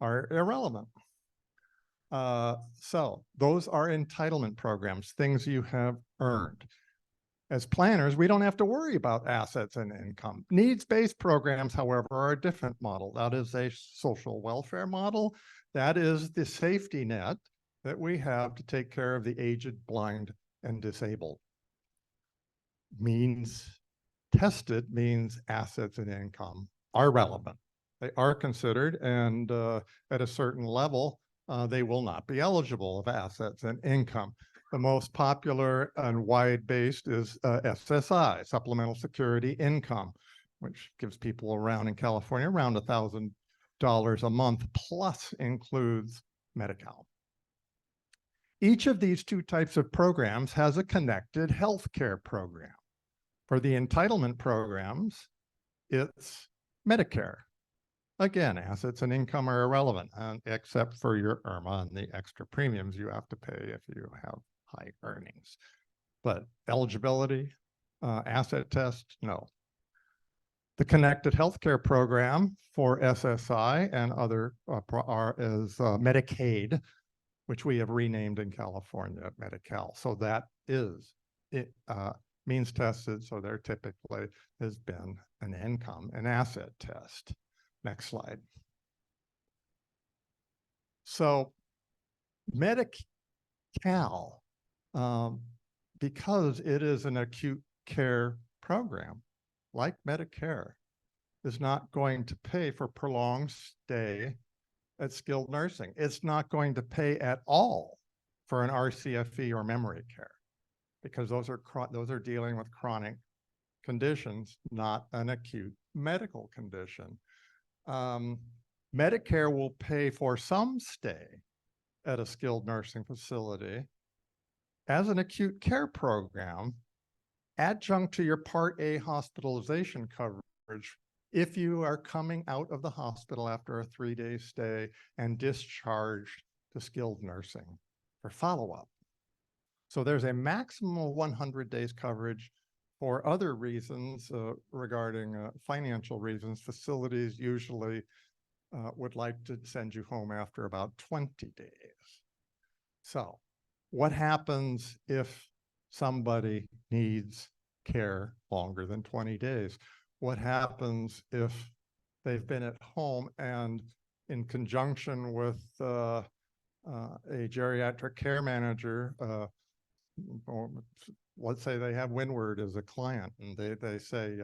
are irrelevant. So those are entitlement programs, things you have earned. As planners, we don't have to worry about assets and income. Needs-based programs, however, are a different model. That is a social welfare model. That is the safety net that we have to take care of the aged, blind, and disabled. Tested means assets and income are relevant. They are considered, and at a certain level, they will not be eligible of assets and income. The most popular and wide-based is SSI, Supplemental Security Income, which gives people around in California around $1,000 a month, plus includes Medi-Cal. Each of these two types of programs has a connected healthcare program. For the entitlement programs, it's Medicare. Again, assets and income are irrelevant, except for your IRMA and the extra premiums you have to pay if you have high earnings. But eligibility, asset test, no. The connected healthcare program for SSI and other is Medicaid, which we have renamed in California Medi-Cal. So that is means tested. So there typically has been an income and asset test. Next slide. So Medi-Cal, because it is an acute care program, like Medicare, is not going to pay for prolonged stay at skilled nursing. It's not going to pay at all for an RCFE or memory care, because those are dealing with chronic conditions, not an acute medical condition. Medicare will pay for some stay at a skilled nursing facility as an acute care program, adjunct to your Part A hospitalization coverage if you are coming out of the hospital after a 3-day stay and discharged to skilled nursing for follow-up. So there's a maximum of 100 days coverage. For other reasons regarding financial reasons, facilities usually would like to send you home after about 20 days. So what happens if somebody needs care longer than 20 days? What happens if they've been at home and in conjunction with a geriatric care manager, let's say they have Windward as a client, and they say,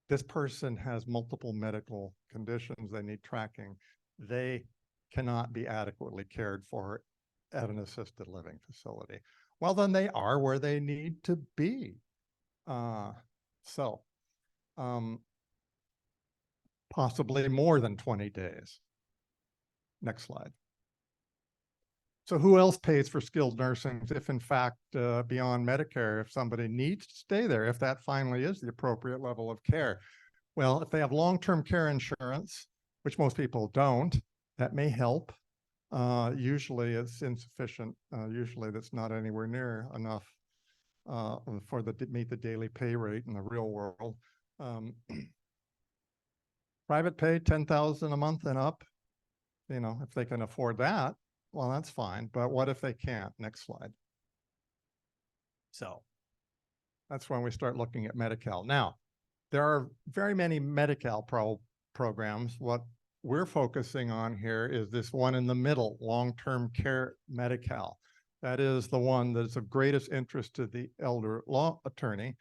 this person has multiple medical conditions, they need tracking, they cannot be adequately cared for at an assisted living facility. Well, then they are where they need to be. Possibly more than 20 days. Next slide. So who else pays for skilled nursing if in fact beyond Medicare, if somebody needs to stay there, if that finally is the appropriate level of care? Well, if they have long-term care insurance, which most people don't, that may help. Usually it's insufficient. Usually that's not anywhere near enough to meet the daily pay rate in the real world. Private pay, $10,000 a month and up. You know, if they can afford that, well, that's fine. But what if they can't? Next slide. So that's when we start looking at Medi-Cal. Now, there are very many Medi-Cal programs. What we're focusing on here is this one in the middle, long-term care Medi-Cal. That is the one that's of greatest interest to the elder law attorney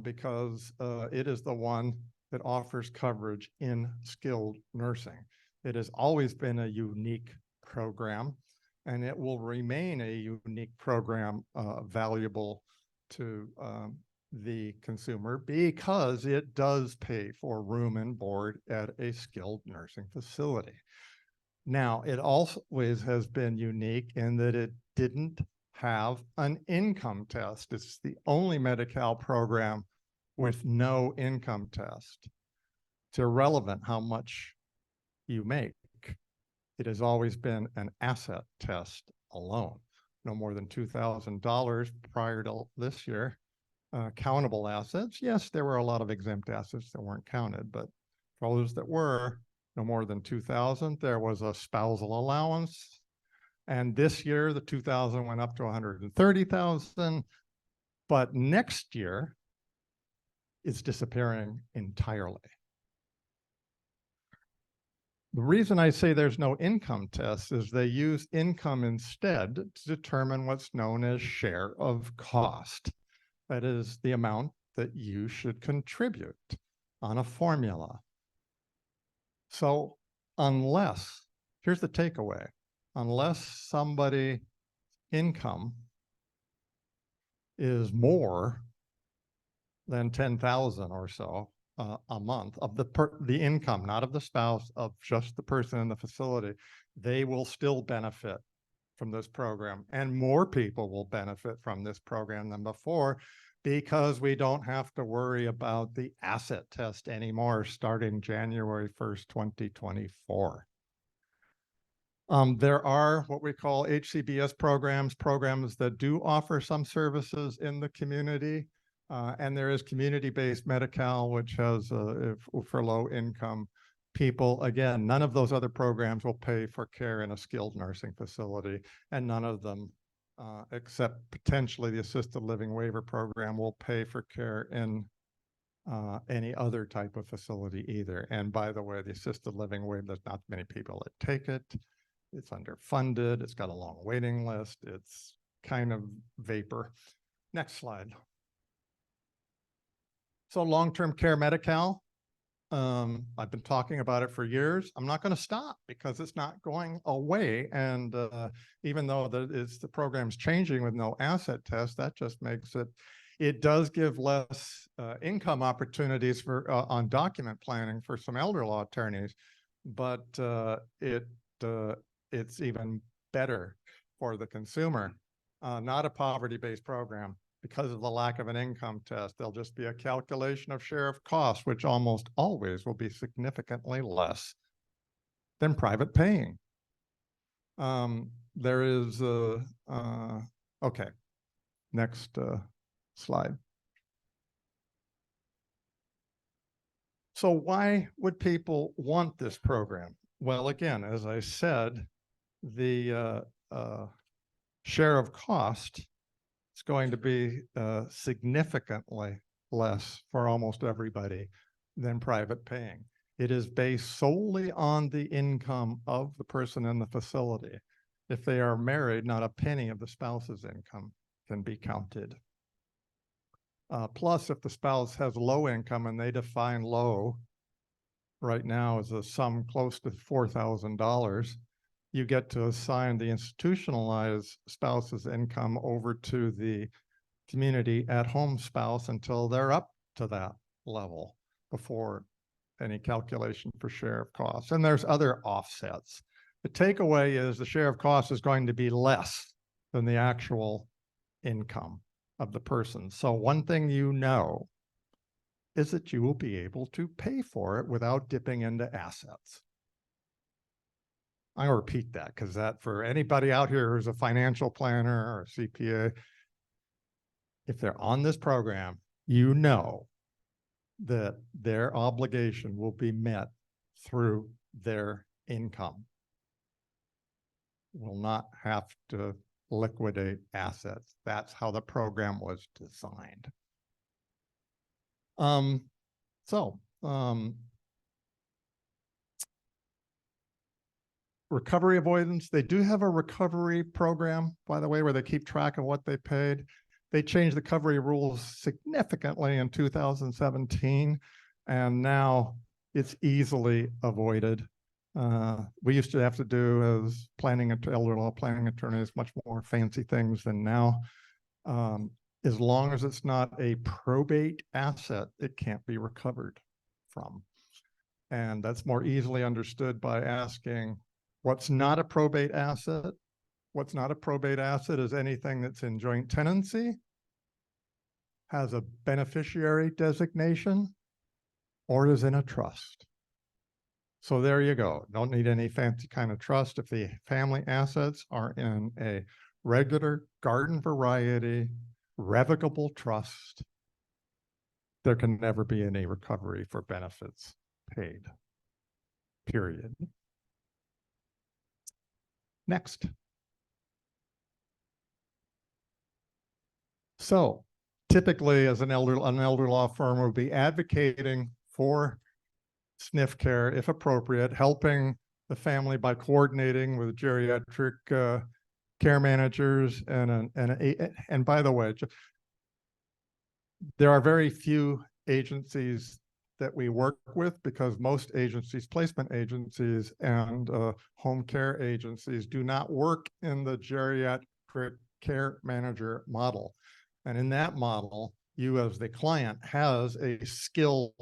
because it is the one that offers coverage in skilled nursing. It has always been a unique program, and it will remain a unique program valuable to the consumer because it does pay for room and board at a skilled nursing facility. Now, it always has been unique in that it didn't have an income test. It's the only Medi-Cal program with no income test. It's irrelevant how much you make. It has always been an asset test alone. No more than $2,000 prior to this year. Countable assets, yes, there were a lot of exempt assets that weren't counted, but for those that were, no more than 2,000. There was a spousal allowance. And this year, the 2,000 went up to 130,000. But next year, it's disappearing entirely. The reason I say there's no income test is they use income instead to determine what's known as share of cost. That is the amount that you should contribute on a formula. So here's the takeaway, unless somebody's income is more than 10,000 or so a month of the income, not of the spouse, of just the person in the facility, they will still benefit from this program. And more people will benefit from this program than before, because we don't have to worry about the asset test anymore starting January 1st, 2024. There are what we call HCBS programs that do offer some services in the community. And there is community-based Medi-Cal, which has for low-income people. Again, none of those other programs will pay for care in a skilled nursing facility, and none of them, except potentially the assisted living waiver program, will pay for care in any other type of facility either. And by the way, the assisted living waiver, there's not many people that take it. It's underfunded. It's got a long waiting list. It's kind of vapor. Next slide. So long-term care Medi-Cal, I've been talking about it for years. I'm not going to stop because it's not going away. And even though the program's changing with no asset test, that just makes it does give less income opportunities for on document planning for some elder law attorneys, but it's even better for the consumer. Not a poverty-based program. Because of the lack of an income test, there'll just be a calculation of share of cost, which almost always will be significantly less than private paying. There is, okay, next slide. So why would people want this program? Well, again, as I said, the share of cost, it's going to be significantly less for almost everybody than private paying. It is based solely on the income of the person in the facility. If they are married, not a penny of the spouse's income can be counted. Plus, if the spouse has low income, and they define low right now as a sum close to $4,000, you get to assign the institutionalized spouse's income over to the community at home spouse until they're up to that level before any calculation for share of costs. And there's other offsets. The takeaway is the share of costs is going to be less than the actual income of the person. So one thing you know is that you will be able to pay for it without dipping into assets. I'll repeat that because that for anybody out here who's a financial planner or a CPA, if they're on this program, you know that their obligation will be met through their income. Will not have to liquidate assets. That's how the program was designed. Recovery avoidance, they do have a recovery program, by the way, where they keep track of what they paid. They changed the recovery rules significantly in 2017, and now it's easily avoided. We used to have to do as elder law planning attorneys, much more fancy things than now. As long as it's not a probate asset, it can't be recovered from. And that's more easily understood by asking, what's not a probate asset? What's not a probate asset is anything that's in joint tenancy, has a beneficiary designation, or is in a trust. So there you go. Don't need any fancy kind of trust. If the family assets are in a regular garden variety, revocable trust, there can never be any recovery for benefits paid. period. Next. So typically, as an elder law firm would be advocating for SNF care, if appropriate, helping the family by coordinating with geriatric care managers and by the way, there are very few agencies that we work with because most agencies, placement agencies and home care agencies do not work in the geriatric care manager model. And in that model, you as the client has a skilled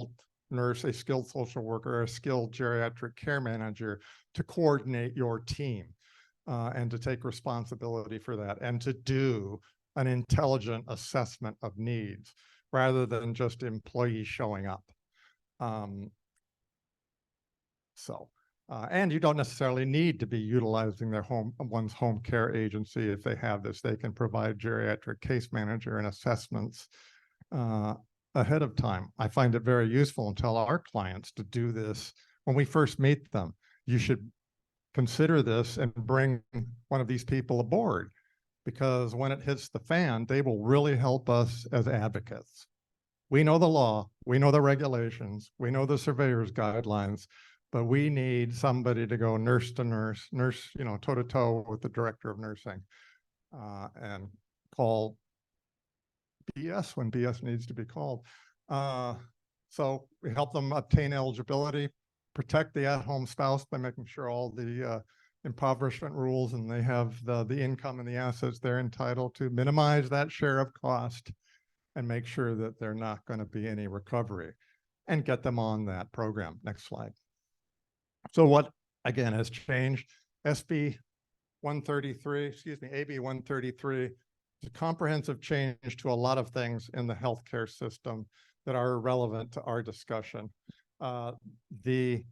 nurse, a skilled social worker, a skilled geriatric care manager to coordinate your team and to take responsibility for that and to do an intelligent assessment of needs rather than just employees showing up. And you don't necessarily need to be utilizing their one's home care agency. If they have this, they can provide geriatric case manager and assessments ahead of time. I find it very useful and tell our clients to do this when we first meet them. You should consider this and bring one of these people aboard, because when it hits the fan, they will really help us as advocates. We know the law, we know the regulations, we know the surveyor's guidelines, but we need somebody to go nurse to nurse, toe to toe with the director of nursing and call BS when BS needs to be called. So we help them obtain eligibility, protect the at-home spouse by making sure all the impoverishment rules and they have the income and the assets they're entitled to, minimize that share of cost and make sure that there's not going to be any recovery and get them on that program. Next slide. So what, again, has changed? AB 133, is a comprehensive change to a lot of things in the healthcare system that are relevant to our discussion. The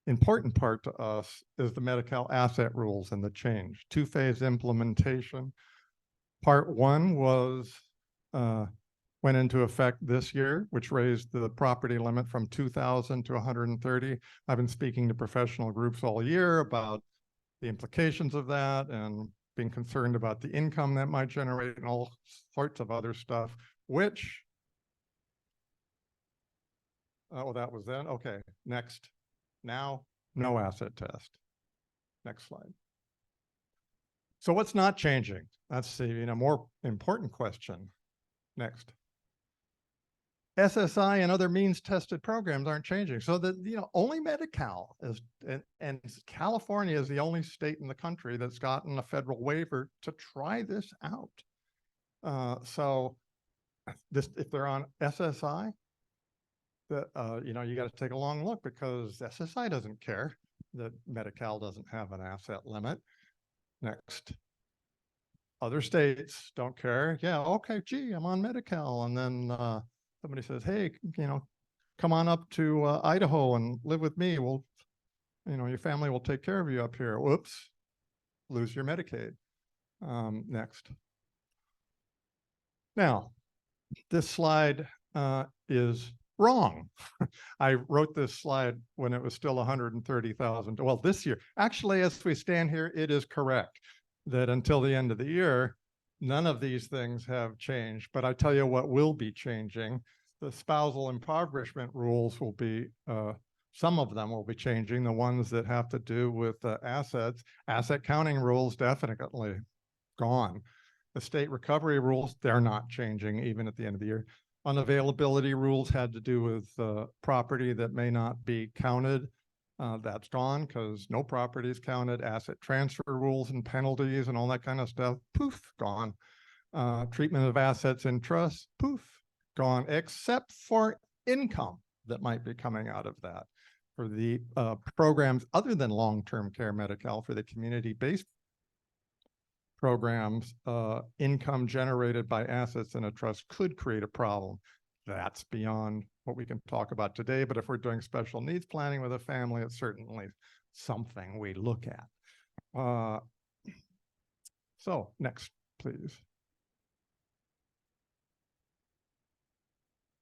important part to us is the Medi-Cal asset rules and the change. Two-phase implementation. Part one went into effect this year, which raised the property limit from 2,000 to 130. I've been speaking to professional groups all year about the implications of that and being concerned about the income that might generate and all sorts of other stuff, which, oh, that was then. Okay, next. Now, no asset test. Next slide. So what's not changing? That's the more important question. Next. SSI and other means tested programs aren't changing. So that, only Medi-Cal is, and California is the only state in the country that's gotten a federal waiver to try this out. So if they're on SSI, that, you got to take a long look, because SSI doesn't care that Medi-Cal doesn't have an asset limit. Next. Other states don't care. Yeah, okay, gee, I'm on Medi-Cal. And then somebody says, hey, come on up to Idaho and live with me. We'll, your family will take care of you up here. Whoops, lose your Medicaid. Next. Now, this slide is wrong. I wrote this slide when it was still 130,000. Well, this year, actually, as we stand here, it is correct that until the end of the year, none of these things have changed. But I tell you what will be changing. The spousal impoverishment rules will be, some of them will be changing. The ones that have to do with assets, asset counting rules, definitely gone. The state recovery rules, they're not changing even at the end of the year. Unavailability rules had to do with property that may not be counted. That's gone because no property is counted. Asset transfer rules and penalties and all that kind of stuff, poof, gone. Treatment of assets in trust, poof, gone, except for income that might be coming out of that. For the programs other than long-term care Medi-Cal, for the community-based programs, income generated by assets in a trust could create a problem. That's beyond what we can talk about today, but if we're doing special needs planning with a family, it's certainly something we look at. So next, please.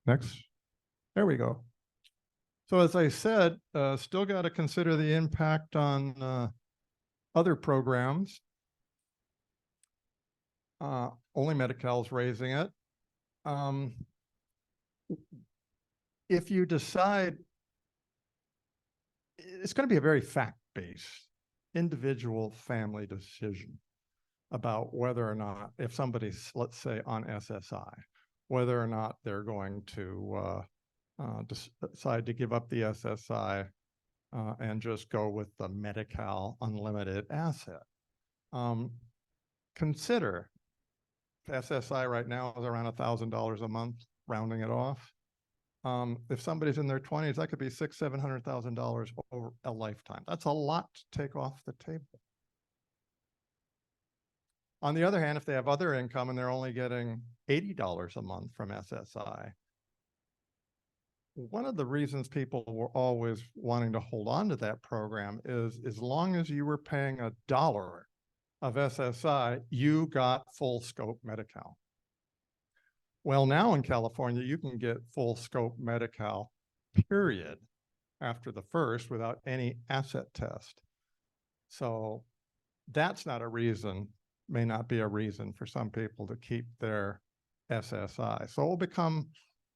Next. There we go. So as I said, still got to consider the impact on other programs. Only Medi-Cal's raising it. If you decide, it's going to be a very fact-based, individual family decision about whether or not, if somebody's, let's say, on SSI, whether or not they're going to decide to give up the SSI and just go with the Medi-Cal unlimited asset. Consider SSI right now is around $1,000 a month, rounding it off. If somebody's in their 20s, that could be $600,000-$700,000 over a lifetime. That's a lot to take off the table. On the other hand, if they have other income and they're only getting $80 a month from SSI, one of the reasons people were always wanting to hold on to that program is as long as you were paying $1 of SSI, you got full scope Medi-Cal. Well, now in California, you can get full scope Medi-Cal, period, after the first without any asset test. So that's not a reason, may not be a reason for some people to keep their SSI. So it will become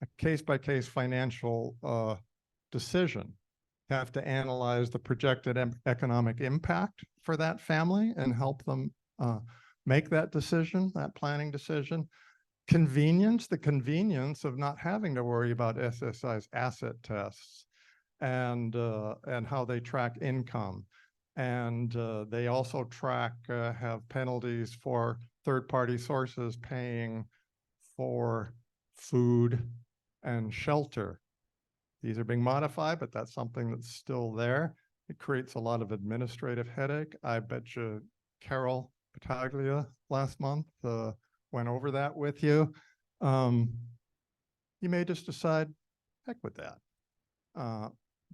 a case-by-case financial decision. You have to analyze the projected economic impact for that family and help them make that decision, that planning decision. Convenience, the convenience of not having to worry about SSI's asset tests and how they track income. And they also track, have penalties for third-party sources paying for food and shelter. These are being modified, but that's something that's still there. It creates a lot of administrative headache. I bet you Carol Battaglia last month went over that with you. You may just decide, heck with that.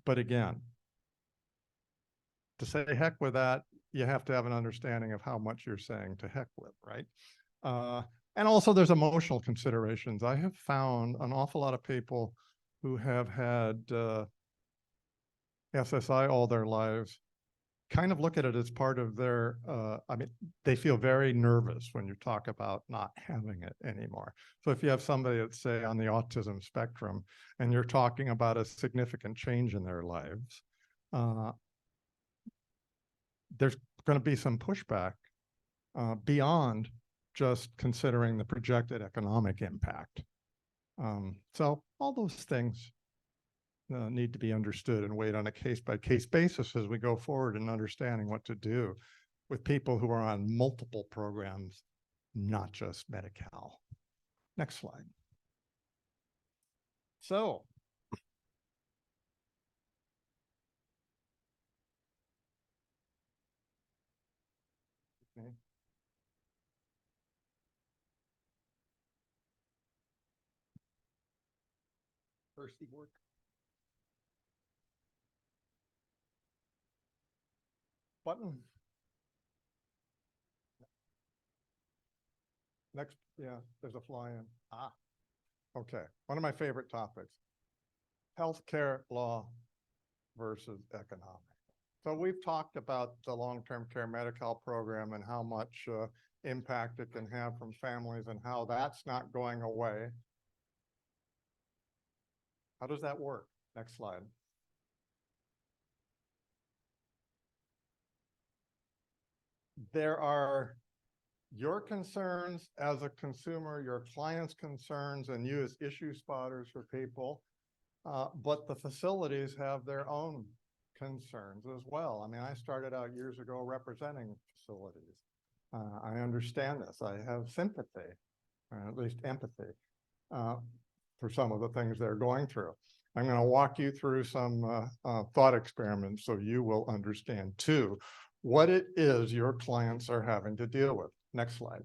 But again, to say heck with that, you have to have an understanding of how much you're saying to heck with, right? And also there's emotional considerations. I have found an awful lot of people who have had SSI all their lives kind of look at it as part of their, I mean, they feel very nervous when you talk about not having it anymore. So if you have somebody that's, say, on the autism spectrum, and you're talking about a significant change in their lives, there's going to be some pushback beyond just considering the projected economic impact. So all those things need to be understood and weighed on a case-by-case basis as we go forward in understanding what to do with people who are on multiple programs, not just Medi-Cal. Next slide. So, okay. First work. Button. Next, yeah, there's a fly in. Okay. One of my favorite topics, healthcare law versus economic. So we've talked about the long-term care Medi-Cal program and how much impact it can have from families and how that's not going away. How does that work? Next slide. There are your concerns as a consumer, your client's concerns, and you as issue spotters for people. But the facilities have their own concerns as well. I mean, I started out years ago representing facilities. I understand this. I have sympathy, or at least empathy, for some of the things they're going through. I'm going to walk you through some thought experiments so you will understand too what it is your clients are having to deal with. Next slide.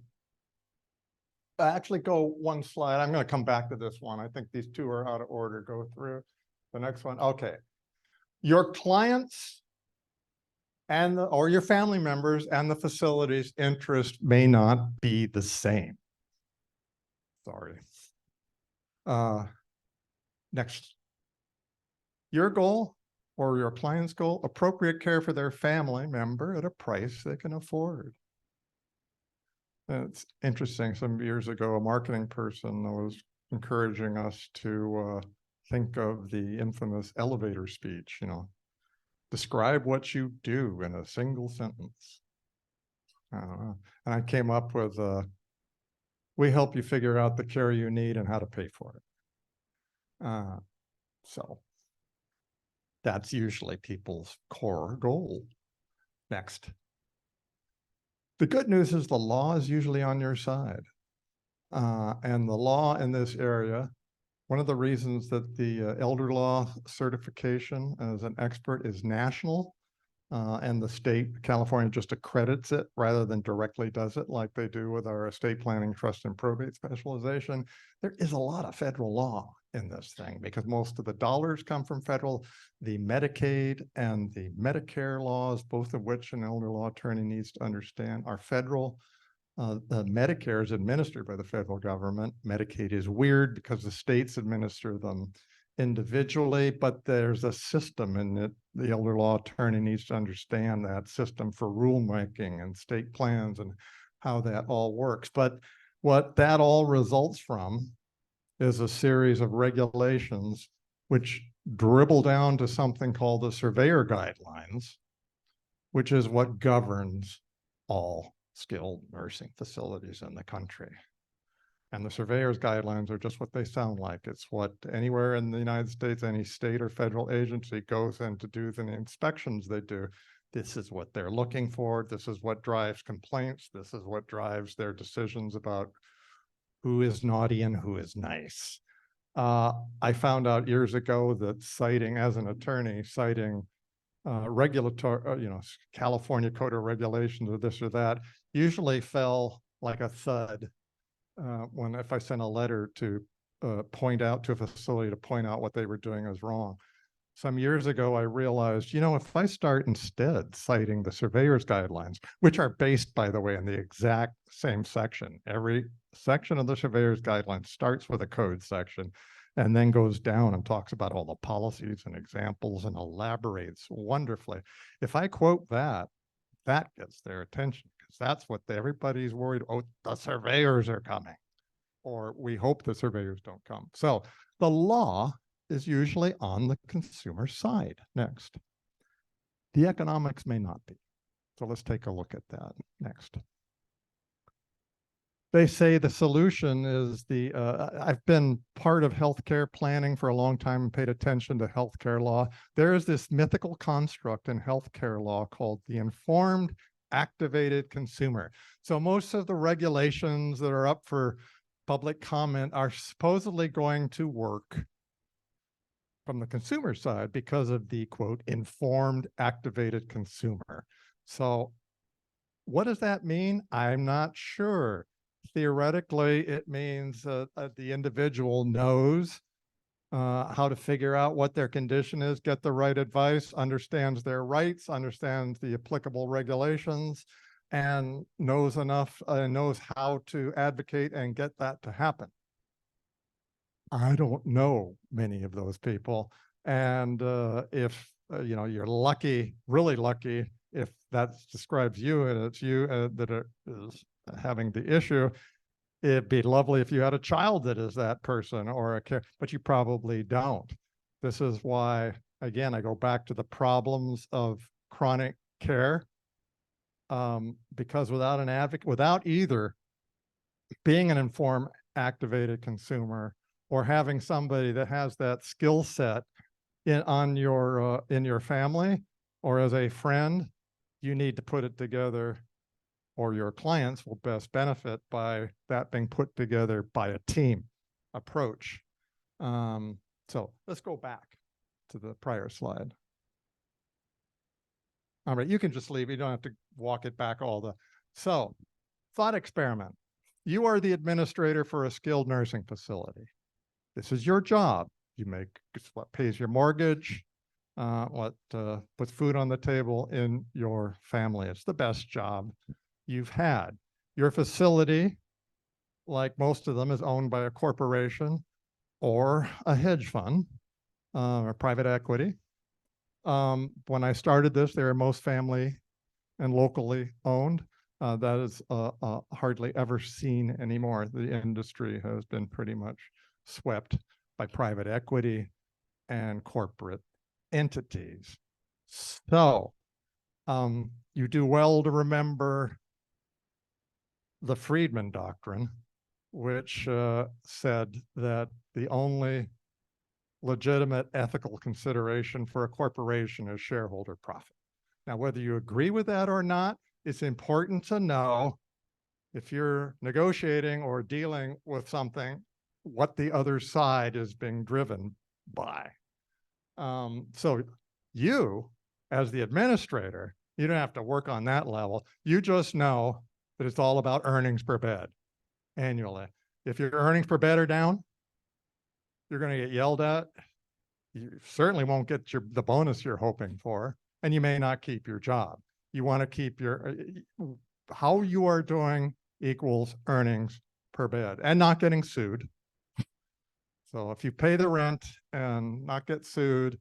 Actually, go one slide. I'm going to come back to this one. I think these two are out of order. Go through the next one. Okay. Your clients and or your family members and the facility's interest may not be the same. Sorry. Next. Your goal or your client's goal, appropriate care for their family member at a price they can afford. And it's interesting, some years ago, a marketing person was encouraging us to think of the infamous elevator speech, describe what you do in a single sentence. And I came up with, we help you figure out the care you need and how to pay for it. So that's usually people's core goal. Next. The good news is the law is usually on your side. And the law in this area, one of the reasons that the elder law certification as an expert is national, and the state, California, just accredits it rather than directly does it like they do with our estate planning, trust, and probate specialization. There is a lot of federal law in this thing because most of the dollars come from federal. The Medicaid and the Medicare laws, both of which an elder law attorney needs to understand, are federal. The Medicare is administered by the federal government. Medicaid is weird because the states administer them individually, but there's a system in it. The elder law attorney needs to understand that system for rulemaking and state plans and how that all works. But what that all results from is a series of regulations which dribble down to something called the surveyor guidelines, which is what governs all skilled nursing facilities in the country. And the surveyor's guidelines are just what they sound like. It's what anywhere in the United States, any state or federal agency goes in to do the inspections they do. This is what they're looking for. This is what drives complaints. This is what drives their decisions about who is naughty and who is nice. I found out years ago that citing, as an attorney, citing regulatory, California Code of Regulations or this or that, usually fell like a thud if I sent a letter to point out to a facility to point out what they were doing as wrong. Some years ago, I realized, if I start instead citing the surveyor's guidelines, which are based, by the way, in the exact same section, every section of the surveyor's guidelines starts with a code section and then goes down and talks about all the policies and examples and elaborates wonderfully. If I quote that, that gets their attention because that's what everybody's worried. Oh, the surveyors are coming, or we hope the surveyors don't come. So the law is usually on the consumer side. Next. The economics may not be. So let's take a look at that next. They say the solution is I've been part of healthcare planning for a long time and paid attention to healthcare law. There is this mythical construct in healthcare law called the informed, activated consumer. So most of the regulations that are up for public comment are supposedly going to work from the consumer side because of the, quote, informed, activated consumer. So what does that mean? I'm not sure. Theoretically, it means the individual knows how to figure out what their condition is, get the right advice, understands their rights, understands the applicable regulations, and knows enough, knows how to advocate and get that to happen. I don't know many of those people. And if you're lucky, really lucky, if that describes you and it's you that is having the issue, it'd be lovely if you had a child that is that person or a care, but you probably don't. This is why, again, I go back to the problems of chronic care, because without an advocate, without either being an informed, activated consumer or having somebody that has that skill set in your family or as a friend, you need to put it together, or your clients will best benefit by that being put together by a team approach. So let's go back to the prior slide. All right, you can just leave. You don't have to walk it back so thought experiment. You are the administrator for a skilled nursing facility. This is your job. You make what pays your mortgage, what puts food on the table in your family. It's the best job you've had. Your facility, like most of them, is owned by a corporation or a hedge fund. or private equity. When I started this, they were most family and locally owned. That is hardly ever seen anymore. The industry has been pretty much swept by private equity and corporate entities. So you do well to remember the Friedman Doctrine, which said that the only legitimate ethical consideration for a corporation is shareholder profit. Now, whether you agree with that or not, it's important to know if you're negotiating or dealing with something, what the other side is being driven by. So you, as the administrator, you don't have to work on that level. You just know that it's all about earnings per bed annually. If your earnings per bed are down, you're going to get yelled at. You certainly won't get the bonus you're hoping for, and you may not keep your job. You want to keep your, how you are doing equals earnings per bed and not getting sued. So if you pay the rent and not get sued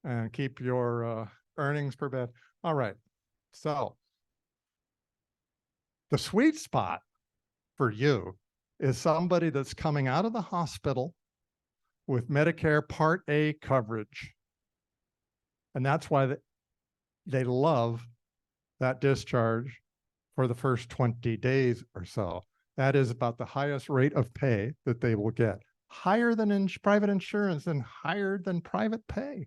and keep your earnings per bed. All right. So the sweet spot for you is somebody that's coming out of the hospital with Medicare Part A coverage. And that's why they love that discharge for the first 20 days or so. That is about the highest rate of pay that they will get. Higher than in private insurance and higher than private pay.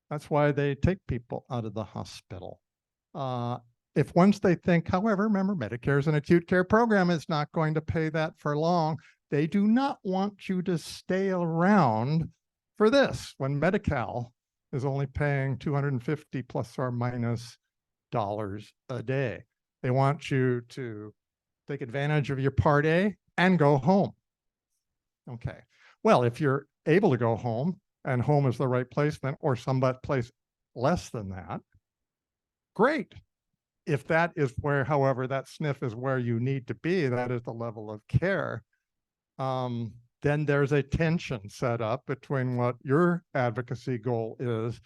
That's why they take people out of the hospital. If once they think, however, remember, Medicare is an acute care program, it's not going to pay that for long. They do not want you to stay around for this when Medi-Cal is only paying $250 plus or minus dollars a day. They want you to take advantage of your Part A and go home. Okay. Well, if you're able to go home and home is the right place then, or some place less than that, great. If that is where, however, that SNF is where you need to be, that is the level of care, then there's a tension set up between what your advocacy goal is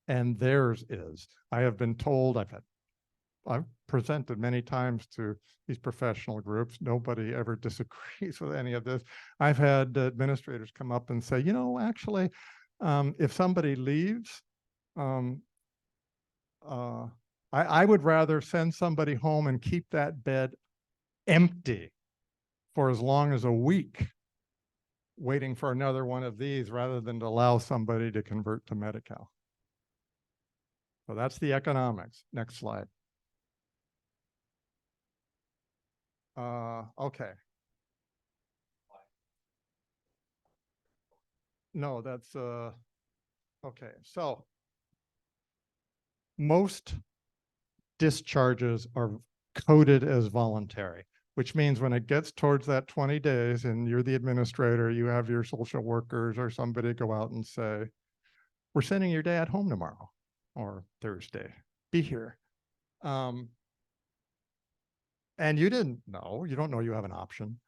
and theirs is. I have been told, I've presented many times to these professional groups. Nobody ever disagrees with any of this. I've had administrators come up and say, you know, actually, if somebody leaves, I would rather send somebody home and keep that bed empty for as long as a week, waiting for another one of these rather than to allow somebody to convert to Medi-Cal. So that's the economics. Next slide. Okay. No, that's, okay. So most discharges are coded as voluntary, which means when it gets towards that 20 days and you're the administrator, you have your social workers or somebody go out and say, we're sending your dad home tomorrow or Thursday, be here. And you didn't know, you don't know you have an option.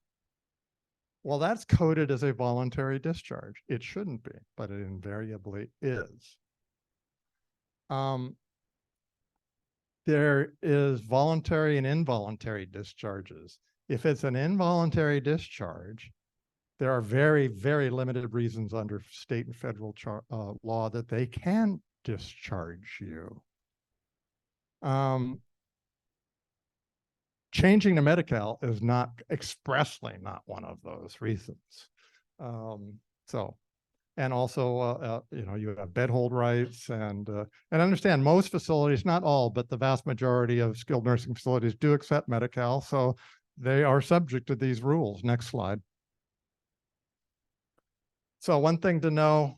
Well, that's coded as a voluntary discharge. It shouldn't be, but it invariably is. There is voluntary and involuntary discharges. If it's an involuntary discharge, there are very, very limited reasons under state and federal law that they can discharge you. Changing to Medi-Cal is not expressly not one of those reasons. And also, you know, you have bed hold rights and understand most facilities, not all, but the vast majority of skilled nursing facilities do accept Medi-Cal. So they are subject to these rules. Next slide. So one thing to know,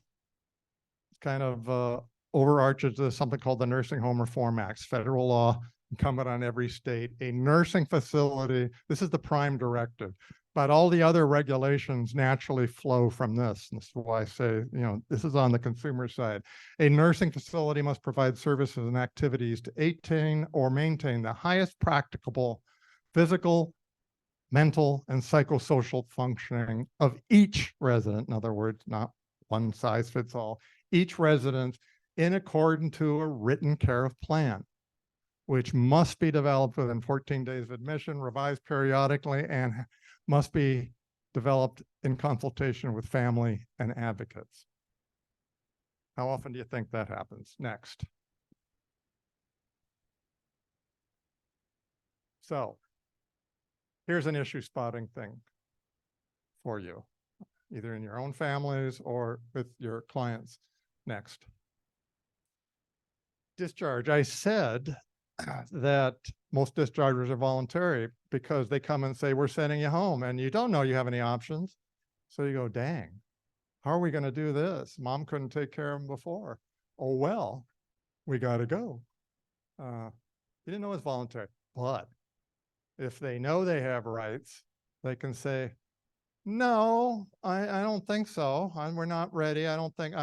kind of overarches is something called the Nursing Home Reform Act, federal law, incumbent on every state. A nursing facility, this is the prime directive, but all the other regulations naturally flow from this. And this is why I say, you know, this is on the consumer side. A nursing facility must provide services and activities to attain or maintain the highest practicable physical, mental, and psychosocial functioning of each resident. In other words, not one size fits all. Each residence in accordance to a written care of plan, which must be developed within 14 days of admission, revised periodically, and must be developed in consultation with family and advocates. How often do you think that happens? Next. So here's an issue spotting thing for you, either in your own families or with your clients. Next. Discharge. I said that most discharges are voluntary because they come and say, we're sending you home, and you don't know you have any options. So you go, dang, how are we going to do this? Mom couldn't take care of him before. Oh, well, we got to go. You didn't know it's voluntary, but if they know they have rights, they can say, no, I don't think so. We're not ready. I don't think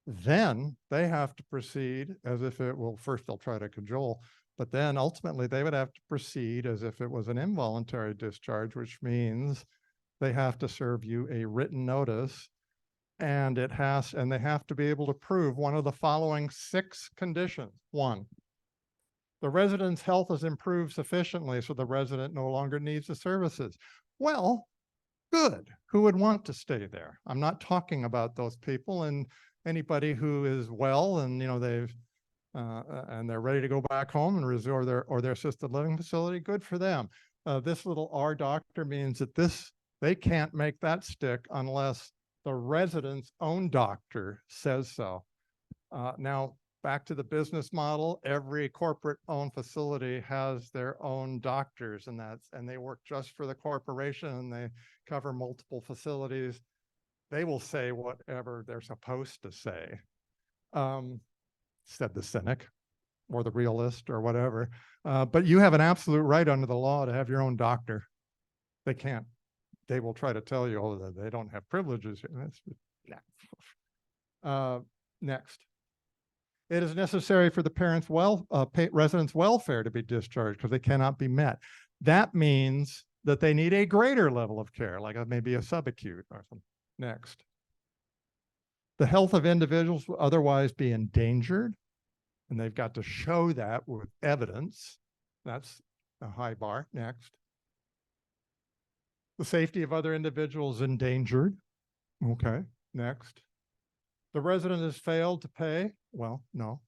then they have to proceed as if it will, first they'll try to cajole, but then ultimately they would have to proceed as if it was an involuntary discharge, which means they have to serve you a written notice, and they have to be able to prove one of the following 6 conditions. 1, the resident's health has improved sufficiently so the resident no longer needs the services. Well, good. Who would want to stay there? I'm not talking about those people, and anybody who is well and they've and they're ready to go back home and resort their assisted living facility. Good for them. This little R doctor means that they can't make that stick unless the resident's own doctor says so. Now, back to the business model, every corporate-owned facility has their own doctors, and they work just for the corporation, and they cover multiple facilities. They will say whatever they're supposed to say, said the cynic or the realist or whatever. But you have an absolute right under the law to have your own doctor. They can't. They will try to tell you, oh, that they don't have privileges. Next. It is necessary for the parents' residents' welfare to be discharged because they cannot be met. That means that they need a greater level of care, like maybe a subacute or something. Next. The health of individuals will otherwise be endangered, and they've got to show that with evidence. That's a high bar. Next. The safety of other individuals endangered. Okay. Next. The resident has failed to pay. Well, no.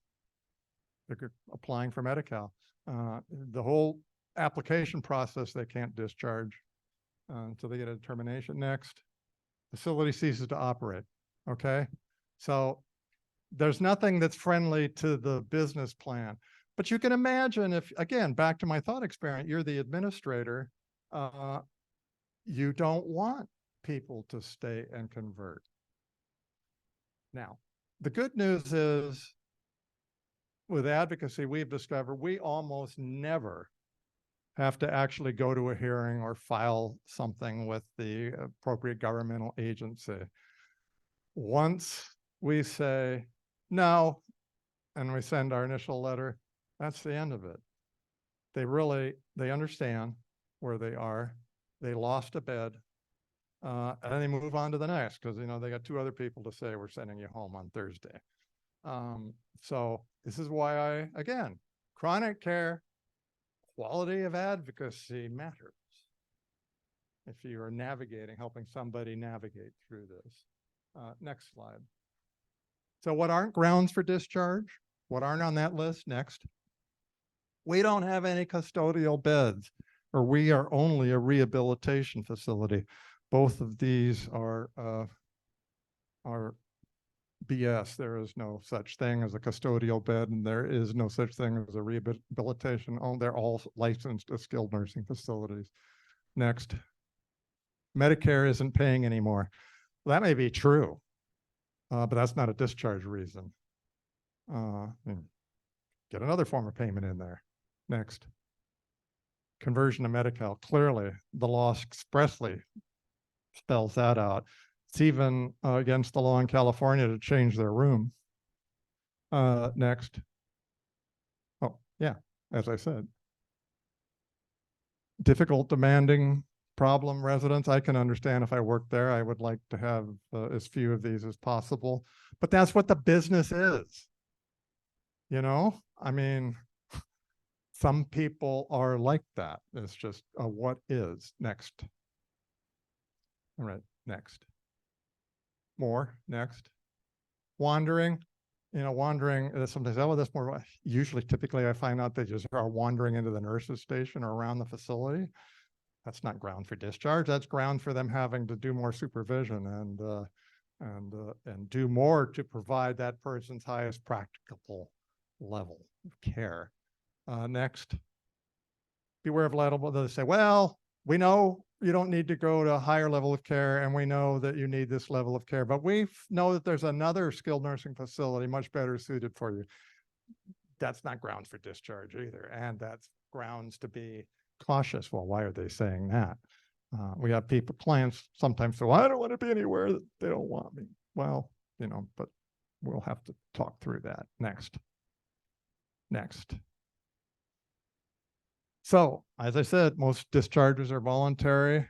They're applying for Medi-Cal. The whole application process, they can't discharge until they get a determination. Next. Facility ceases to operate. Okay. So there's nothing that's friendly to the business plan. But you can imagine if, again, back to my thought experiment, you're the administrator. You don't want people to stay and convert. Now, the good news is with advocacy, we've discovered we almost never have to actually go to a hearing or file something with the appropriate governmental agency. Once we say no, and we send our initial letter, that's the end of it. They understand where they are. They lost a bed. And then they move on to the next because, they got 2 other people to say, we're sending you home on Thursday. So this is why again, chronic care, quality of advocacy matters. If you are helping somebody navigate through this. Next slide. So what aren't grounds for discharge? What aren't on that list? Next. We don't have any custodial beds, or we are only a rehabilitation facility. Both of these are BS. There is no such thing as a custodial bed, and there is no such thing as a rehabilitation. They're all licensed as skilled nursing facilities. Next. Medicare isn't paying anymore. Well, that may be true, but that's not a discharge reason. Get another form of payment in there. Next. Conversion to Medi-Cal. Clearly, the law expressly spells that out. It's even against the law in California to change their room. Next. Oh, yeah, as I said. Difficult, demanding problem residents. I can understand if I worked there, I would like to have as few of these as possible, but that's what the business is. You know, I mean, some people are like that. It's just a what is. Next. All right, next. More, next. Wandering, wandering, sometimes, oh, that's more, usually, typically I find out they just are wandering into the nurse's station or around the facility. That's not ground for discharge. That's ground for them having to do more supervision and do more to provide that person's highest practicable level of care. Next, beware of liable. They say, well, we know you don't need to go to a higher level of care, and we know that you need this level of care, but we know that there's another skilled nursing facility much better suited for you. That's not grounds for discharge either, and that's grounds to be cautious. Well, why are they saying that? We have clients sometimes say, well, I don't want to be anywhere that they don't want me. Well, but we'll have to talk through that. Next. So, as I said, most discharges are voluntary.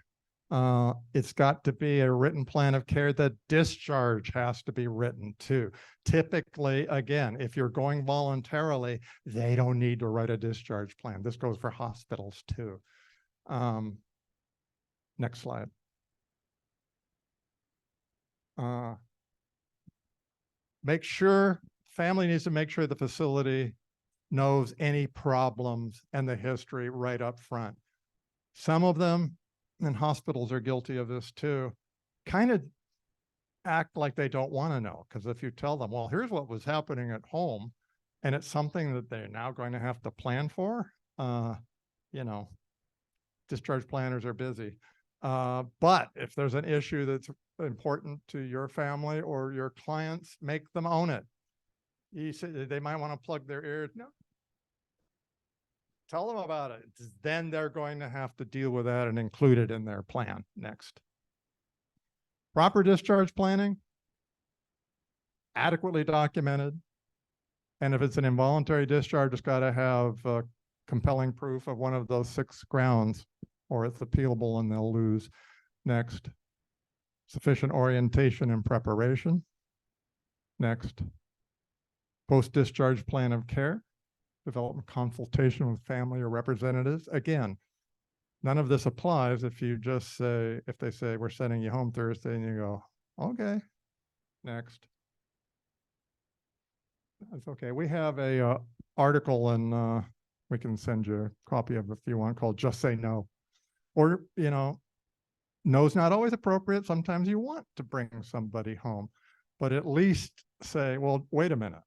It's got to be a written plan of care. The discharge has to be written too. Typically, again, if you're going voluntarily, they don't need to write a discharge plan. This goes for hospitals too. Next slide. Family needs to make sure the facility knows any problems and the history right up front. Some of them, and hospitals are guilty of this too, kind of act like they don't want to know. Because if you tell them, well, here's what was happening at home, and it's something that they're now going to have to plan for, discharge planners are busy. But if there's an issue that's important to your family or your clients, make them own it. You say they might want to plug their ears. No. Tell them about it. Then they're going to have to deal with that and include it in their plan. Next. Proper discharge planning, adequately documented. And if it's an involuntary discharge, it's got to have compelling proof of one of those 6 grounds, or it's appealable and they'll lose. Next. Sufficient orientation and preparation. Next. Post-discharge plan of care. Development consultation with family or representatives. Again, none of this applies if you just say, if they say, we're sending you home Thursday, and you go, okay, next. That's okay. We have a article, and we can send you a copy of it if you want, called Just Say No. Or, no's not always appropriate. Sometimes you want to bring somebody home, but at least say, well, wait a minute.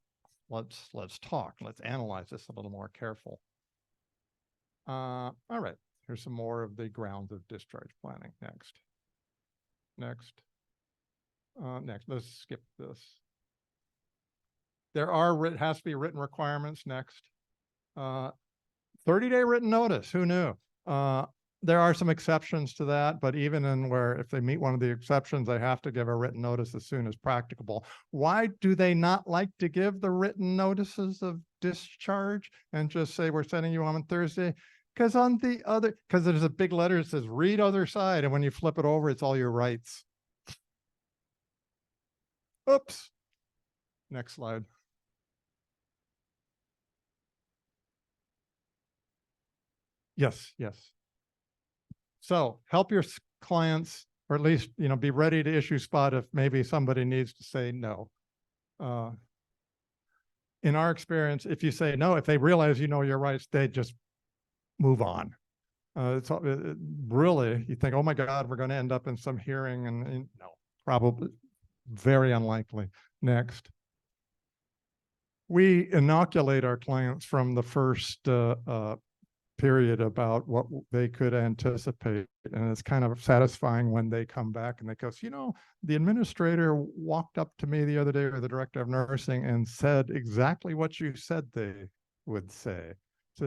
Let's talk. Let's analyze this a little more careful. All right. Here's some more of the grounds of discharge planning. Next. Let's skip this. Has to be written requirements. Next. 30-day written notice. Who knew? There are some exceptions to that, but even if they meet one of the exceptions, they have to give a written notice as soon as practicable. Why do they not like to give the written notices of discharge and just say, we're sending you on Thursday? Because there's a big letter that says, read other side. And when you flip it over, it's all your rights. Oops. Next slide. Yes. So help your clients, or at least, be ready to issue spot if maybe somebody needs to say no. In our experience, if you say no, if they realize your rights, they just move on. Really, you think, oh my God, we're going to end up in some hearing, and no, probably very unlikely. Next. We inoculate our clients from the first period about what they could anticipate. And it's kind of satisfying when they come back and they go, the administrator walked up to me the other day, or the director of nursing, and said exactly what you said they would say. So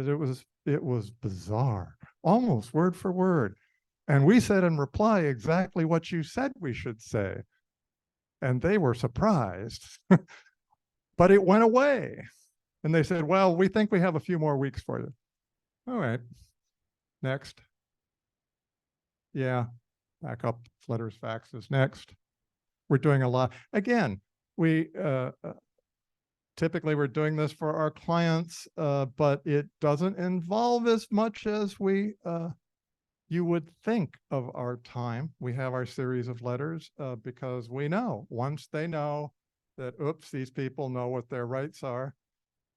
it was bizarre, almost word for word. And we said in reply exactly what you said we should say. And they were surprised, but it went away. And they said, well, we think we have a few more weeks for you. All right. Next. Yeah, backup, letters, faxes. Next. We're doing a lot. Again, we typically we're doing this for our clients, but it doesn't involve as much as you would think of our time. We have our series of letters because we know once they know that, oops, these people know what their rights are,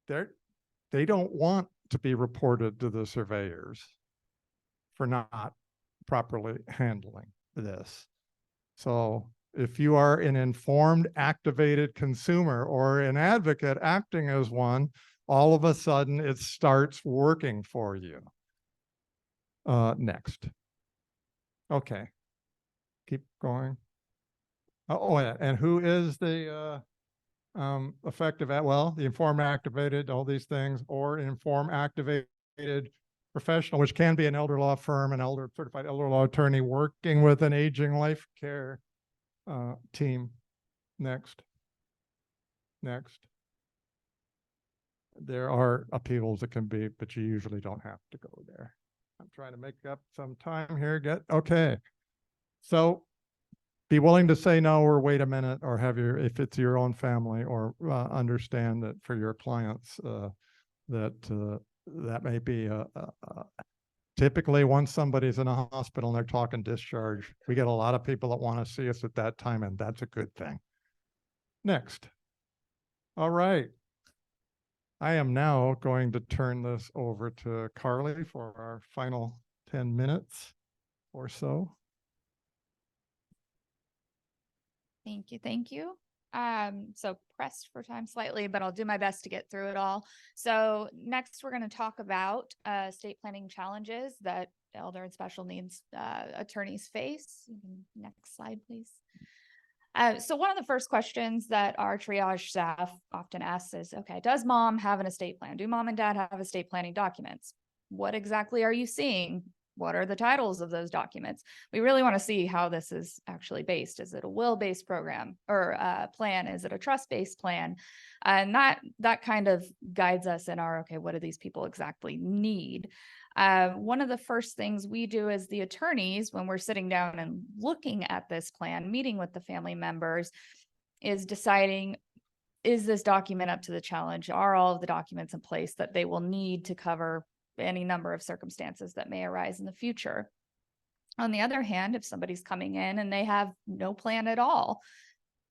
they don't want to be reported to the surveyors for not properly handling this. So if you are an informed, activated consumer or an advocate acting as one, all of a sudden it starts working for you. Next. Okay. Keep going. Oh, yeah. And who is the effective at, well, the informed, activated, all these things, or informed, activated professional, which can be an elder law firm, an certified elder law attorney working with an aging life care team. Next. Next. There are appeals that can be, but you usually don't have to go there. I'm trying to make up some time here. Okay. So be willing to say no or wait a minute, or have if it's your own family, or understand that for your clients that may be typically once somebody's in a hospital and they're talking discharge, we get a lot of people that want to see us at that time, and that's a good thing. Next. All right. I am now going to turn this over to Carly for our final 10 minutes or so. Thank you. Thank you. So pressed for time slightly, but I'll do my best to get through it all. So next we're going to talk about estate planning challenges that elder and special needs attorneys face. Next slide, please. So one of the first questions that our triage staff often asks is, okay, does mom have an estate plan? Do mom and dad have estate planning documents? What exactly are you seeing? What are the titles of those documents? We really want to see how this is actually based. Is it a will-based program or plan? Is it a trust-based plan? And that kind of guides us in our, okay, what do these people exactly need? One of the first things we do as the attorneys when we're sitting down and looking at this plan, meeting with the family members, is deciding, is this document up to the challenge? Are all of the documents in place that they will need to cover any number of circumstances that may arise in the future? On the other hand, if somebody's coming in and they have no plan at all,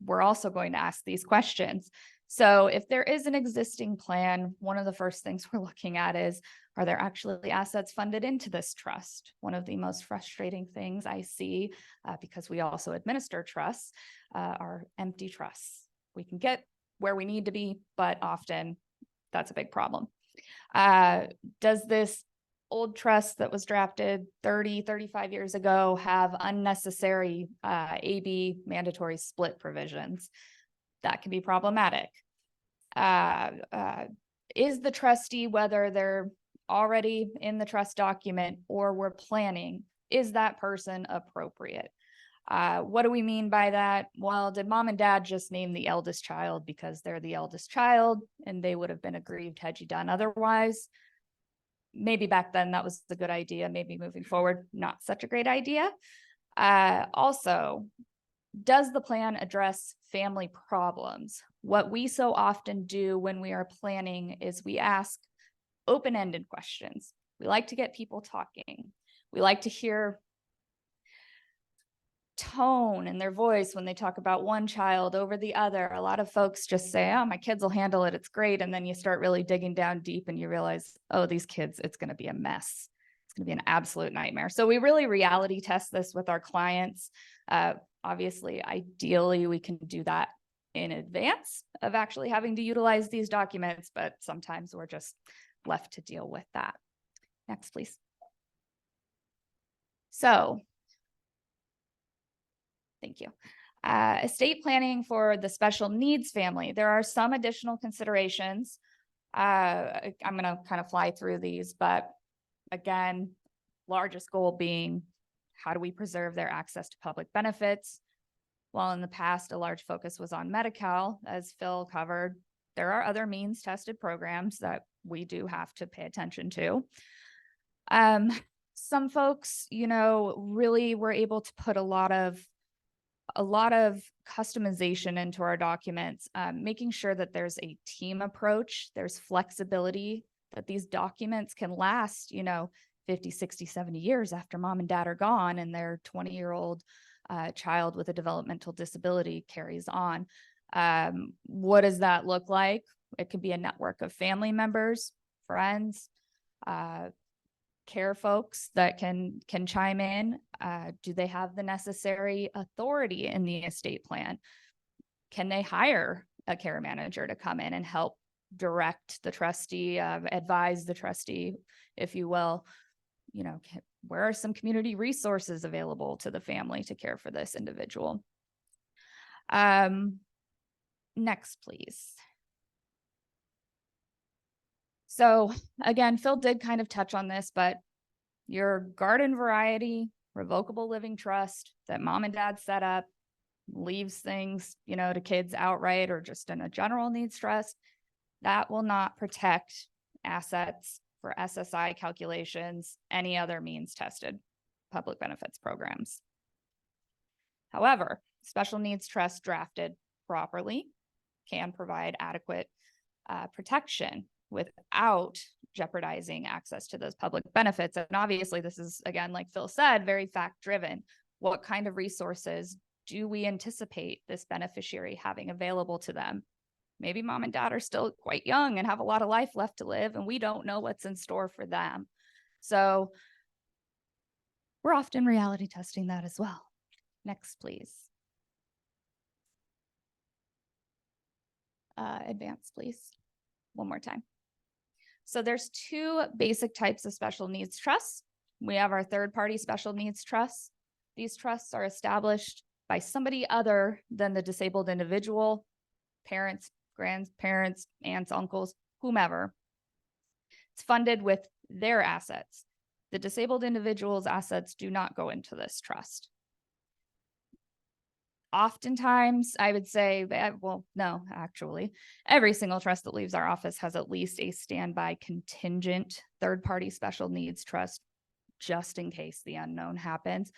we're also going to ask these questions. So if there is an existing plan, one of the first things we're looking at is, are there actually assets funded into this trust? One of the most frustrating things I see, because we also administer trusts, are empty trusts. We can get where we need to be, but often that's a big problem. Does this old trust that was drafted 30, 35 years ago have unnecessary AB mandatory split provisions? That can be problematic. Is the trustee, whether they're already in the trust document or we're planning, is that person appropriate? What do we mean by that? Well, did mom and dad just name the eldest child because they're the eldest child and they would have been aggrieved had you done otherwise? Maybe back then that was a good idea. Maybe moving forward, not such a great idea. Also, does the plan address family problems? What we so often do when we are planning is we ask open-ended questions. We like to get people talking. We like to hear tone in their voice when they talk about one child over the other. A lot of folks just say, oh, my kids will handle it, it's great. And then you start really digging down deep and you realize, oh, these kids, it's going to be a mess. It's going to be an absolute nightmare. So we really reality test this with our clients. Obviously, ideally, we can do that in advance of actually having to utilize these documents, but sometimes we're just left to deal with that. Next, please. So, thank you. Estate planning for the special needs family. There are some additional considerations. I'm going to kind of fly through these, but again, largest goal being, how do we preserve their access to public benefits? While in the past, a large focus was on Medi-Cal, as Phil covered, there are other means tested programs that we do have to pay attention to. some folks, really were able to put a lot of customization into our documents, making sure that there's a team approach, there's flexibility, that these documents can last, 50, 60, 70 years after mom and dad are gone and their 20-year-old child with a developmental disability carries on. What does that look like? It could be a network of family members, friends, care folks that can chime in. Do they have the necessary authority in the estate plan? Can they hire a care manager to come in and help direct the trustee, advise the trustee, if you will? Where are some community resources available to the family to care for this individual? Next, please. So again, Phil did kind of touch on this, but your garden variety revocable living trust that mom and dad set up leaves things, to kids outright or just in a general needs trust, that will not protect assets for SSI calculations, any other means tested public benefits programs. However, special needs trust drafted properly can provide adequate protection without jeopardizing access to those public benefits. And obviously, this is, again, like Phil said, very fact-driven. What kind of resources do we anticipate this beneficiary having available to them? Maybe mom and dad are still quite young and have a lot of life left to live, and we don't know what's in store for them. So we're often reality testing that as well. Next, please. Advance, please. One more time. So there's two basic types of special needs trusts. We have our third-party special needs trusts. These trusts are established by somebody other than the disabled individual, parents, grandparents, aunts, uncles, whomever. It's funded with their assets. The disabled individual's assets do not go into this trust. Oftentimes, I would say, well, no, actually, every single trust that leaves our office has at least a standby contingent third-party special needs trust, just in case the unknown happens.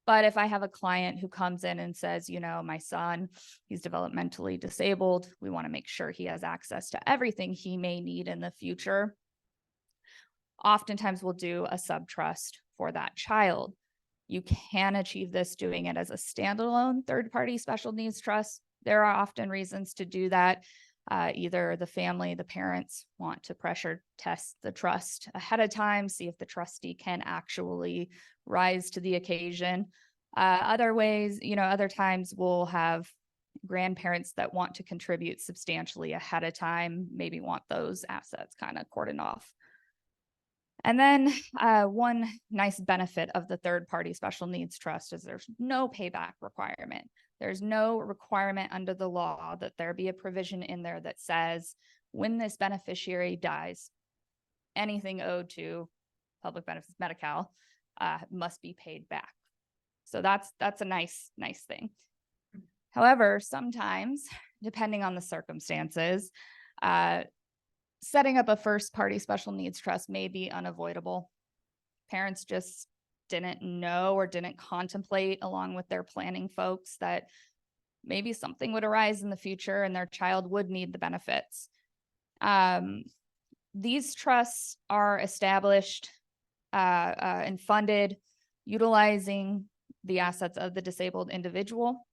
But if I have a client who comes in and says, my son, he's developmentally disabled, we want to make sure he has access to everything he may need in the future, oftentimes we'll do a sub-trust for that child. You can achieve this doing it as a standalone third-party special needs trust. There are often reasons to do that. Either the family, the parents want to pressure test the trust ahead of time, see if the trustee can actually rise to the occasion. Other ways, other times we'll have grandparents that want to contribute substantially ahead of time, maybe want those assets kind of cordoned off. And then one nice benefit of the third-party special needs trust is there's no payback requirement. There's no requirement under the law that there be a provision in there that says when this beneficiary dies, anything owed to public benefits Medi-Cal must be paid back. So that's a nice thing. However, sometimes, depending on the circumstances, setting up a first-party special needs trust may be unavoidable. Parents just didn't know or didn't contemplate, along with their planning folks, that maybe something would arise in the future and their child would need the benefits. These trusts are established and funded utilizing the assets of the disabled individual.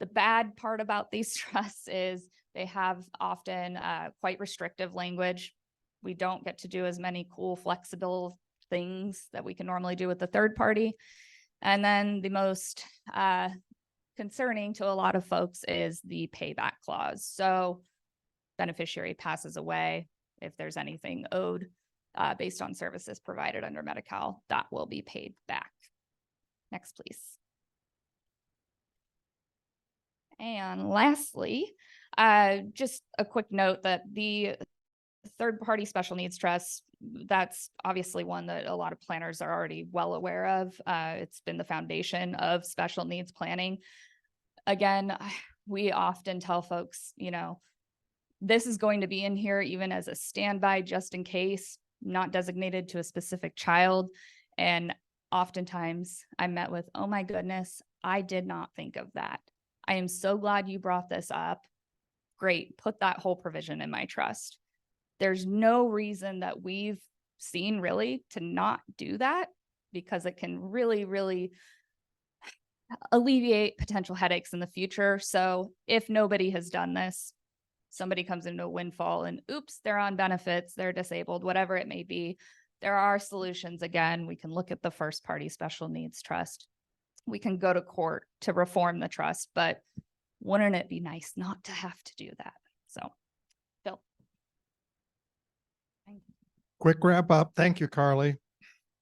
The bad part about these trusts is they have often quite restrictive language. We don't get to do as many cool, flexible things that we can normally do with the third party. And then the most concerning to a lot of folks is the payback clause. So beneficiary passes away. If there's anything owed based on services provided under Medi-Cal, that will be paid back. Next, please. And lastly, just a quick note that the third-party special needs trust, that's obviously one that a lot of planners are already well aware of. It's been the foundation of special needs planning. Again, we often tell folks, this is going to be in here even as a standby just in case. not designated to a specific child. And oftentimes I'm met with, oh my goodness, I did not think of that. I am so glad you brought this up. Great, put that whole provision in my trust. There's no reason that we've seen really to not do that, because it can really, really alleviate potential headaches in the future. So if nobody has done this, somebody comes into a windfall and oops, they're on benefits, they're disabled, whatever it may be. There are solutions. Again, we can look at the first party special needs trust. We can go to court to reform the trust, but wouldn't it be nice not to have to do that? So, Bill. Quick wrap up. Thank you, Carly.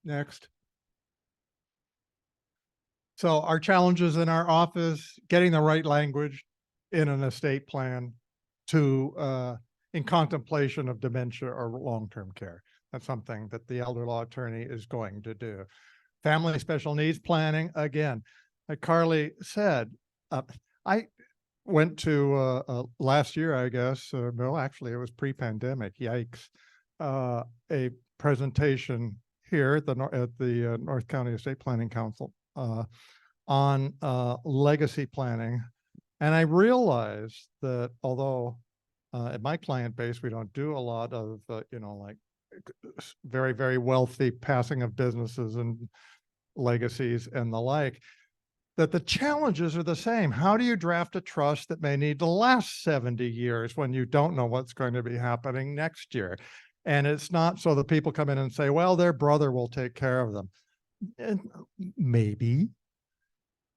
Next. So our challenges in our office, getting the right language in an estate plan to in contemplation of dementia or long-term care. That's something that the elder law attorney is going to do. Family special needs planning, again, like Carly said, I went to last year, I guess, no, actually it was pre-pandemic, yikes, a presentation here at the North County Estate Planning Council on legacy planning. And I realized that although at my client base, we don't do a lot of, like very, very wealthy passing of businesses and legacies and the like, that the challenges are the same. How do you draft a trust that may need to last 70 years when you don't know what's going to be happening next year? And it's not so that people come in and say, well, their brother will take care of them. And maybe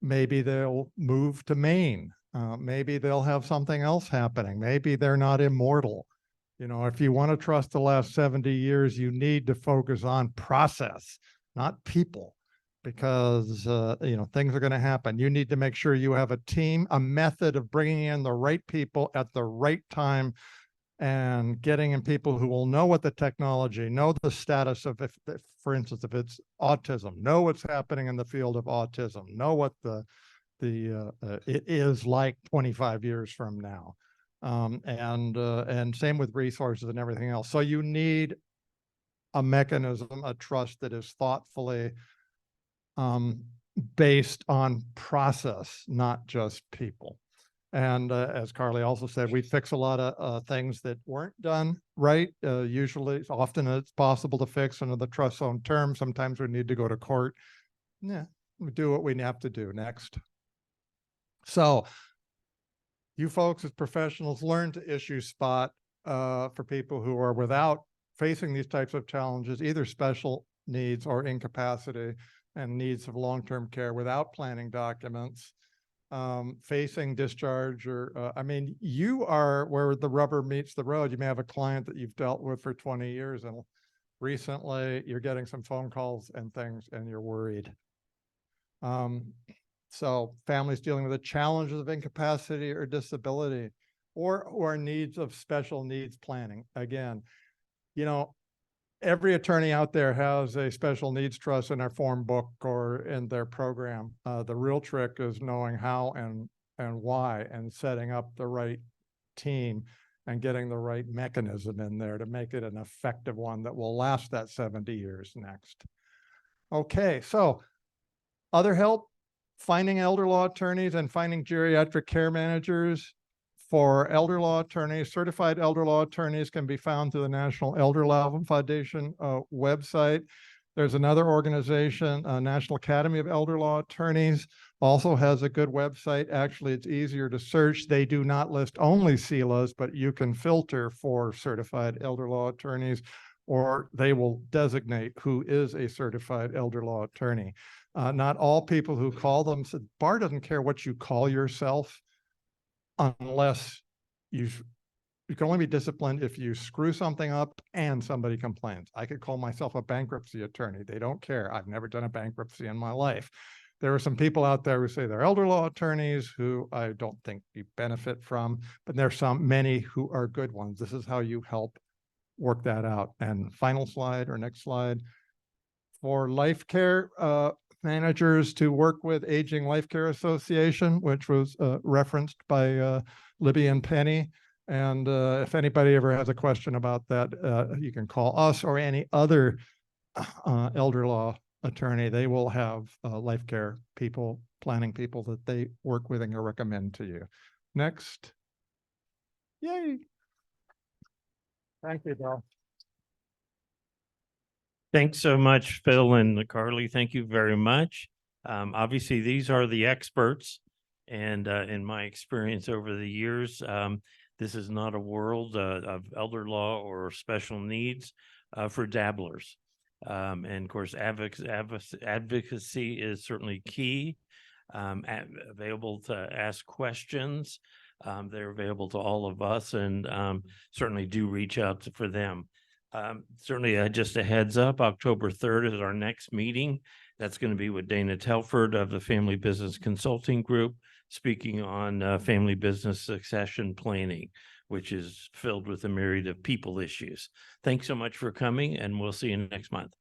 they'll move to Maine. Maybe they'll have something else happening. Maybe they're not immortal. If you want to trust the last 70 years, you need to focus on process, not people, because, things are going to happen. You need to make sure you have a team, a method of bringing in the right people at the right time and getting in people who will know what the technology, know the status of, if for instance, if it's autism, know what's happening in the field of autism, know what it is like 25 years from now. And same with resources and everything else. So you need a mechanism, a trust that is thoughtfully based on process, not just people. And as Carly also said, we fix a lot of things that weren't done right. Often it's possible to fix under the trust's own terms. Sometimes we need to go to court. Yeah, we do what we have to do. Next. So you folks as professionals learn to issue spot for people who are without facing these types of challenges, either special needs or incapacity and needs of long-term care without planning documents, facing discharge or, you are where the rubber meets the road. You may have a client that you've dealt with for 20 years and recently you're getting some phone calls and things and you're worried. So families dealing with the challenges of incapacity or disability or needs of special needs planning. Again, every attorney out there has a special needs trust in their form book or in their program. The real trick is knowing how and why and setting up the right team and getting the right mechanism in there to make it an effective one that will last that 70 years next. Okay, so other help, finding elder law attorneys and finding geriatric care managers. For elder law attorneys, certified elder law attorneys can be found through the National Elder Law Foundation website. There's another organization, National Academy of Elder Law Attorneys, also has a good website. Actually, it's easier to search. They do not list only CELAs, but you can filter for certified elder law attorneys, or they will designate who is a certified elder law attorney. Not all people who call them, bar doesn't care what you call yourself, unless you can only be disciplined if you screw something up and somebody complains. I could call myself a bankruptcy attorney. They don't care. I've never done a bankruptcy in my life. There are some people out there who say they're elder law attorneys who I don't think you benefit from, but there's many who are good ones. This is how you help work that out. And final slide or next slide. For life care managers to work with Aging Life Care Association, which was referenced by Libby and Penny, And if anybody ever has a question about that, you can call us or any other elder law attorney. They will have life care people, planning people that they work with and can recommend to you. Next. Yay. Thank you, Bill. Thanks so much, Phil and Carly. Thank you very much. Obviously, these are the experts. And in my experience over the years, this is not a world of elder law or special needs for dabblers. And of course, advocacy is certainly key. Available to ask questions. They're available to all of us, and certainly do reach out for them. Certainly just a heads up, October 3rd is our next meeting. That's going to be with Dana Telford of the Family Business Consulting Group, speaking on family business succession planning, which is filled with a myriad of people issues. Thanks so much for coming, and we'll see you next month.